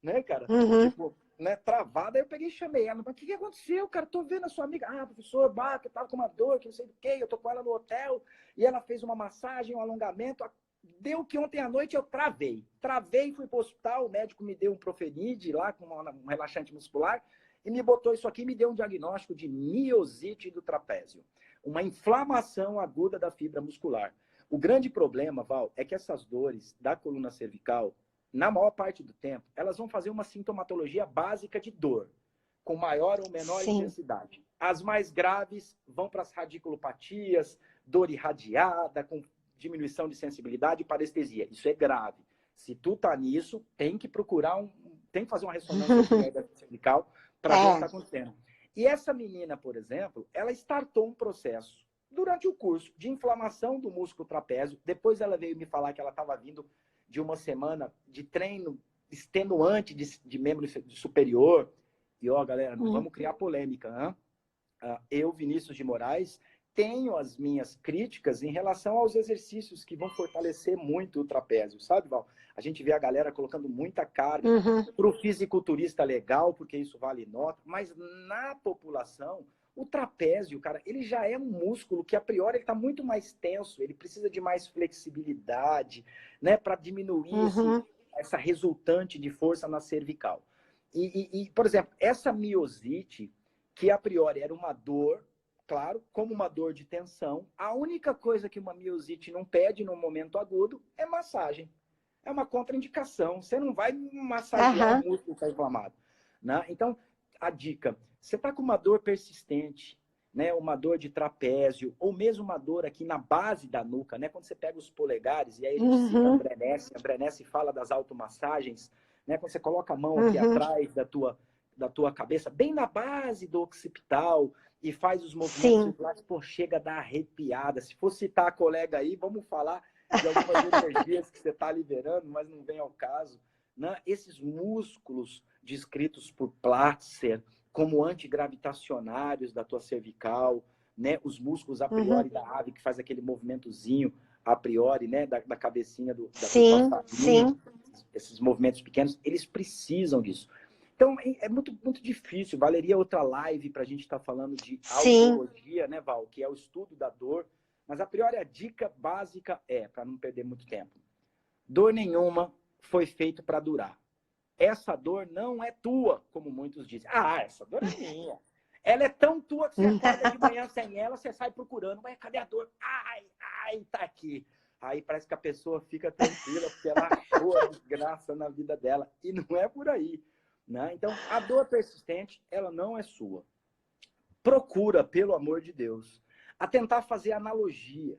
Né, cara? Uhum. Tipo, né, travada, aí eu peguei e chamei ela. Mas o que aconteceu, cara? Tô vendo a sua amiga. Ah, professor, que eu tava com uma dor, que não sei do que, eu tô com ela no hotel, e ela fez uma massagem, um alongamento. Deu que ontem à noite eu travei. Travei, fui pro hospital, o médico me deu um Profenid lá, com um relaxante muscular, e me botou isso aqui e me deu um diagnóstico de miosite do trapézio. Uma inflamação aguda da fibra muscular. O grande problema, Val, é que essas dores da coluna cervical, na maior parte do tempo, elas vão fazer uma sintomatologia básica de dor, com maior ou menor Sim. intensidade. As mais graves vão para as radiculopatias, dor irradiada, com diminuição de sensibilidade e parestesia. Isso é grave. Se tu tá nisso, tem que procurar tem que fazer uma ressonância cervical para ver o que está acontecendo. E essa menina, por exemplo, ela startou um processo durante o curso de inflamação do músculo trapézio. Depois ela veio me falar que ela estava vindo de uma semana de treino extenuante de membro superior. E, ó, galera, não vamos criar polêmica, né? Eu, Vinícius de Moraes, tenho as minhas críticas em relação aos exercícios que vão fortalecer muito o trapézio, sabe, Val? A gente vê a galera colocando muita carga para o fisiculturista legal, porque isso vale nota, mas na população, o trapézio, cara, ele já é um músculo que, a priori, ele está muito mais tenso, ele precisa de mais flexibilidade, né, para diminuir essa resultante de força na cervical. Por exemplo, essa miosite, que a priori era uma dor, claro, como uma dor de tensão, a única coisa que uma miosite não pede no momento agudo é massagem. É uma contraindicação. Você não vai massagear o músculo que está inflamado. Né? Então, a dica, você está com uma dor persistente, né? Uma dor de trapézio, ou mesmo uma dor aqui na base da nuca, né? Quando você pega os polegares, e aí a gente cita a Brenesse fala das automassagens, né? Quando você coloca a mão aqui atrás da tua cabeça, bem na base do occipital, e faz os movimentos circulares, pô, chega a dar arrepiada. Se for citar a colega aí, vamos falar de algumas energias que você está liberando, mas não vem ao caso. Né? Esses músculos descritos por Platzer como antigravitacionários da tua cervical, né? Os músculos a priori da ave, que faz aquele movimentozinho a priori, né? da cabecinha do passarinho, esses movimentos pequenos, eles precisam disso. Então, é muito, muito difícil. Valeria outra live para a gente estar falando de autologia, né, Val? Que é o estudo da dor. Mas, a priori, a dica básica para não perder muito tempo. Dor nenhuma foi feita para durar. Essa dor não é tua, como muitos dizem. Ah, essa dor é minha. Ela é tão tua que você acorda de manhã sem ela, você sai procurando. Mas cadê a dor? Ai, tá aqui. Aí parece que a pessoa fica tranquila porque ela achou a desgraça na vida dela. E não é por aí. Né? Então, a dor persistente, ela não é sua. Procura, pelo amor de Deus, a tentar fazer analogia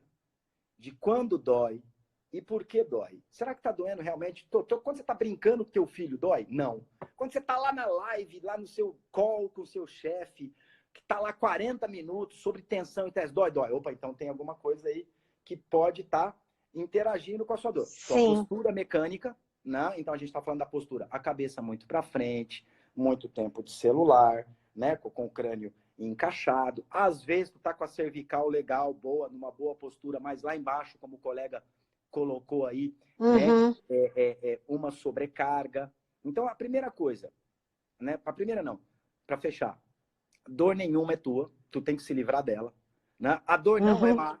de quando dói e por que dói. Será que está doendo realmente? Quando você está brincando com teu filho, dói? Não. Quando você está lá na live, lá no seu call com o seu chefe, que está lá 40 minutos sobre tensão e teste, dói. Opa, então tem alguma coisa aí que pode estar interagindo com a sua dor. Sua postura mecânica, né? Então a gente está falando da postura, a cabeça muito para frente, muito tempo de celular, né? Com o crânio encaixado. Às vezes, tu tá com a cervical legal, boa, numa boa postura, mas lá embaixo, como o colega colocou aí, né? Uhum. Uma sobrecarga. Então, a primeira coisa, né? A primeira não, para fechar. Dor nenhuma é tua, tu tem que se livrar dela, né? A dor não é Uhum. má,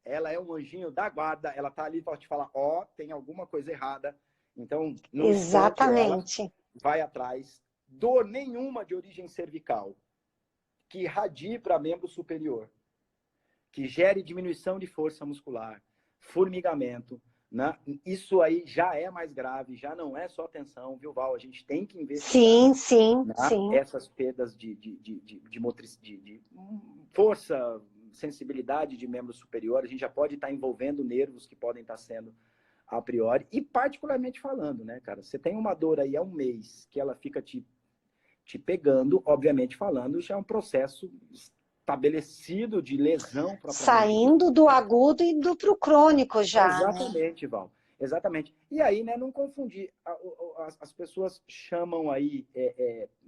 ela é um anjinho da guarda, ela tá ali para te falar, ó, tem alguma coisa errada, então não esconde ela, Exatamente. vai atrás. Dor nenhuma de origem cervical, que irradie para membro superior, que gere diminuição de força muscular, formigamento, né? Isso aí já é mais grave, já não é só tensão, viu, Val? A gente tem que investigar, Sim, sim, né? sim. Essas perdas de força, sensibilidade de membro superior, a gente já pode estar envolvendo nervos que podem estar sendo a priori, e particularmente falando, né, cara? Você tem uma dor aí há um mês que ela fica te pegando, obviamente falando, já é um processo estabelecido de lesão propriamente dita. Saindo do agudo e do pro crônico já, né? Exatamente, Val. Exatamente. E aí, né, não confundir. As pessoas chamam aí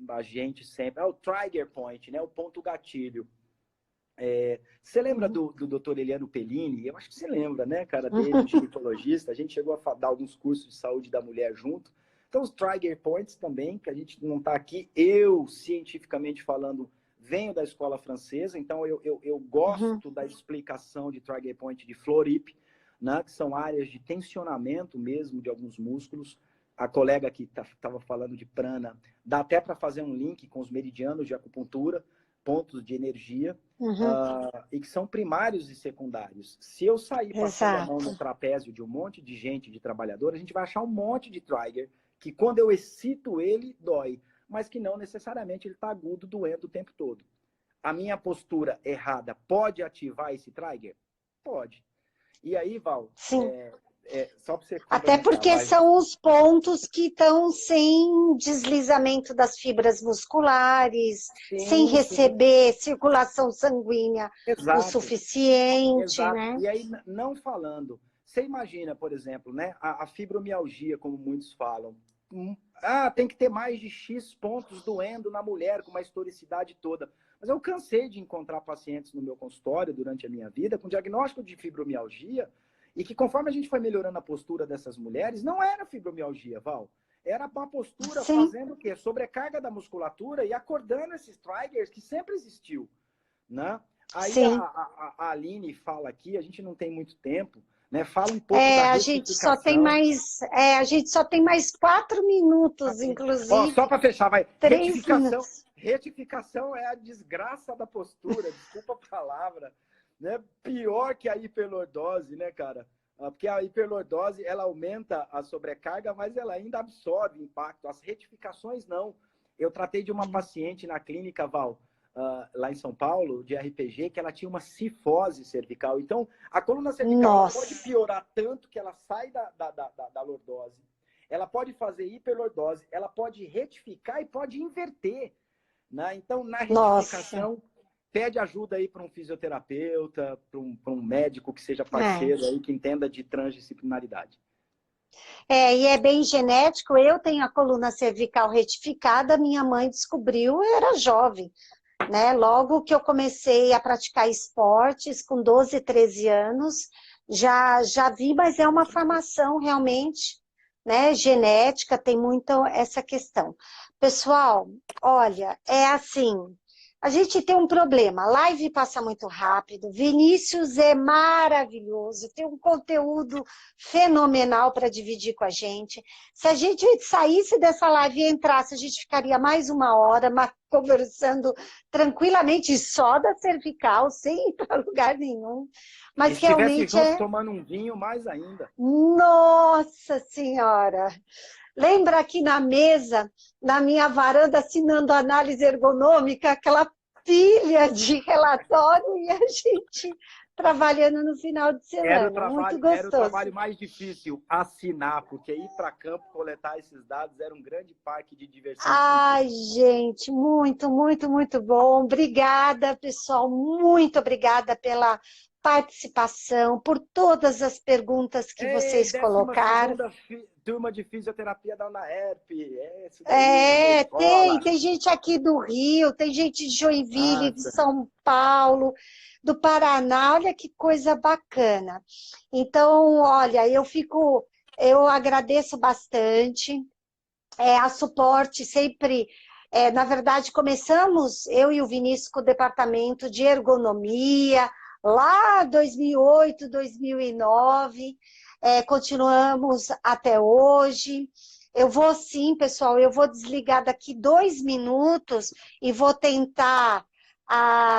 a gente sempre, o trigger point, né, o ponto gatilho. Você lembra Uhum. do Dr. Eliano Pellini? Eu acho que você lembra, né, cara, dele, Uhum. ginecologista. A gente chegou a dar alguns cursos de saúde da mulher junto. Então, os trigger points também, que a gente não está aqui. Eu, cientificamente falando, venho da escola francesa, então eu Uhum. gosto da explicação de trigger point de Florip, né, que são áreas de tensionamento mesmo de alguns músculos. A colega que estava falando de prana, dá até para fazer um link com os meridianos de acupuntura, pontos de energia, Uhum. e que são primários e secundários. Se eu sair passando a mão no Exato. trapézio de um monte de gente, de trabalhador, a gente vai achar um monte de trigger, que quando eu excito ele, dói, mas que não necessariamente ele está agudo, doendo o tempo todo. A minha postura errada pode ativar esse trigger? Pode. E aí, Val, Sim. só para você Até complementar, porque vai. são os pontos que estão sem deslizamento das fibras musculares, sem Sim, sim, receber circulação sanguínea o exato. suficiente, Exato. né? E aí, não falando, você imagina, por exemplo, né, a fibromialgia, como muitos falam. Tem que ter mais de X pontos doendo na mulher, com uma historicidade toda. Mas eu cansei de encontrar pacientes no meu consultório durante a minha vida com diagnóstico de fibromialgia e que, conforme a gente foi melhorando a postura dessas mulheres, não era fibromialgia, Val. Era uma postura Sim, fazendo o quê? Sobrecarga da musculatura e acordando esses triggers que sempre existiu, né? Aí sim. a Aline fala aqui, a gente não tem muito tempo, né? Fala um pouco da É, retificação. a gente só tem mais 4 minutos, Ó, só inclusive para fechar, vai. 3 minutos. Retificação é a desgraça da postura, desculpa a palavra, né? Pior que a hiperlordose, né, cara? Porque a hiperlordose, ela aumenta a sobrecarga, mas ela ainda absorve impacto. As retificações, não. Eu tratei de uma paciente na clínica, Val, lá em São Paulo, de RPG, que ela tinha uma cifose cervical. Então, a coluna cervical, ela pode Nossa, piorar tanto que ela sai da lordose. Ela pode fazer hiperlordose, ela pode retificar e pode inverter, né? Então, na nossa. retificação, pede ajuda aí para um fisioterapeuta, para um médico que seja É. parceiro aí, que entenda de transdisciplinaridade. E é bem genético. Eu tenho a coluna cervical retificada, minha mãe descobriu, eu era jovem, né? Logo que eu comecei a praticar esportes, com 12, 13 anos, já vi, mas é uma formação realmente, né? Genética, tem muito essa questão. Pessoal, olha, é assim. A gente tem um problema, a live passa muito rápido, Vinícius é maravilhoso, tem um conteúdo fenomenal para dividir com a gente. Se a gente saísse dessa live e entrasse, a gente ficaria mais 1 hora conversando tranquilamente só da cervical, sem ir para lugar nenhum. E se Mas estivesse realmente junto é. tomando um vinho, mais ainda. Nossa Senhora! Lembra aqui na mesa, na minha varanda, assinando análise ergonômica, aquela pilha de relatório e a gente trabalhando no final de semana. Muito Era o gostoso. trabalho mais difícil, assinar, porque ir para campo coletar esses dados era um grande parque de diversão Ai, científica. gente, muito, muito, muito bom. Obrigada, pessoal. Muito obrigada pela participação, por todas as perguntas que vocês colocaram. Turma de fisioterapia da UNAERP. Isso daí, Tem gente aqui do Rio, tem gente de Joinville, de Nossa. São Paulo, do Paraná. Olha que coisa bacana. Então, olha, eu agradeço bastante. A Suporte sempre, na verdade, começamos, eu e o Vinícius, com o departamento de ergonomia, lá 2008, 2009, continuamos até hoje. Eu vou sim, pessoal, eu vou desligar daqui 2 minutos e vou tentar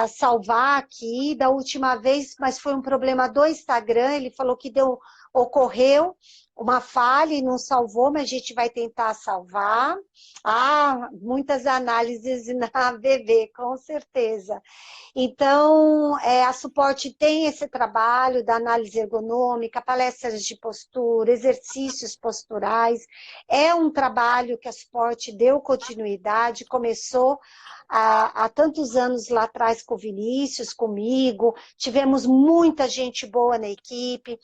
salvar aqui da última vez, mas foi um problema do Instagram, ele falou que ocorreu uma falha e não salvou, mas a gente vai tentar salvar. Muitas análises na VV, com certeza. Então, a Suporte tem esse trabalho da análise ergonômica, palestras de postura, exercícios posturais. É um trabalho que a Suporte deu continuidade, começou há tantos anos lá atrás com o Vinícius, comigo. Tivemos muita gente boa na equipe.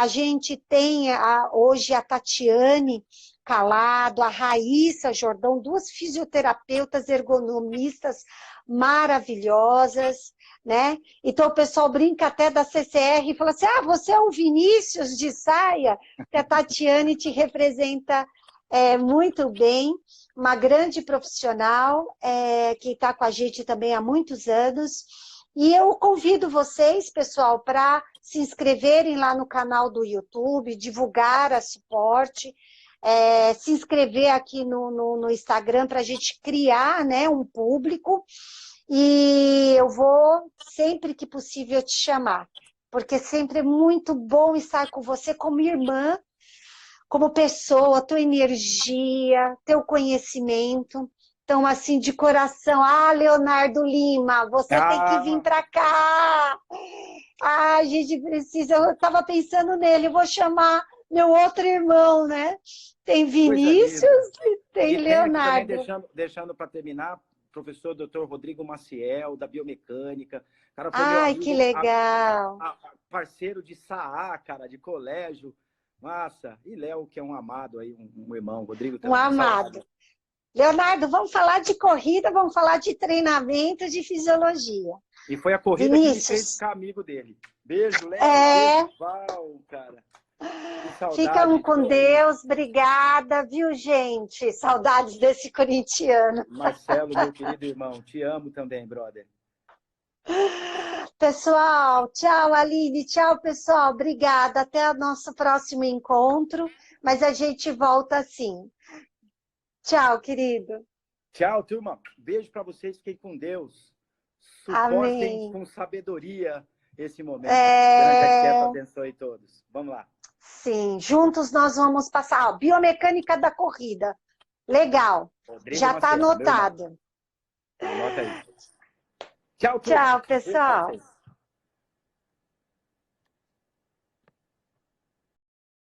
A gente tem hoje a Tatiane Calado, a Raíssa Jordão, 2 fisioterapeutas ergonomistas maravilhosas, né? Então o pessoal brinca até da CCR e fala assim, você é o Vinícius de saia, que a Tatiane te representa muito bem, uma grande profissional que está com a gente também há muitos anos. E eu convido vocês, pessoal, para se inscreverem lá no canal do YouTube, divulgar a Suporte, se inscrever aqui no Instagram para a gente criar, né, um público. E eu vou, sempre que possível, te chamar, porque sempre é muito bom estar com você como irmã, como pessoa, tua energia, teu conhecimento. Então, assim, de coração, Leonardo Lima, você tem que vir para cá. A gente precisa, eu estava pensando nele, eu vou chamar meu outro irmão, né? Tem Vinícius e tem Leonardo. Também, deixando para terminar, professor Dr. Rodrigo Maciel, da Biomecânica. Cara, foi meu amigo, que legal. Parceiro de SAA, cara, de colégio. Massa. E Léo, que é um amado aí, um irmão. Rodrigo também. Um amado. Saudade. Leonardo, vamos falar de corrida, vamos falar de treinamento, de fisiologia. E foi a corrida que me fez ficar amigo dele. Beijo, Léo. Beijo, Val, cara. Ficam com Deus, obrigada, viu, gente? Saudades desse corintiano. Marcelo, meu querido irmão, te amo também, brother. Pessoal, tchau, Aline, tchau, pessoal, obrigada. Até o nosso próximo encontro, mas a gente volta assim. Tchau, querido. Tchau, turma. Beijo para vocês. Fiquem com Deus. Suportem com sabedoria esse momento. Grande arquiteto abençoe todos. Vamos lá. Sim, juntos nós vamos passar. Biomecânica da corrida. Legal. Rodrigo já está anotado. Anota aí. Tchau, tchau, pessoal.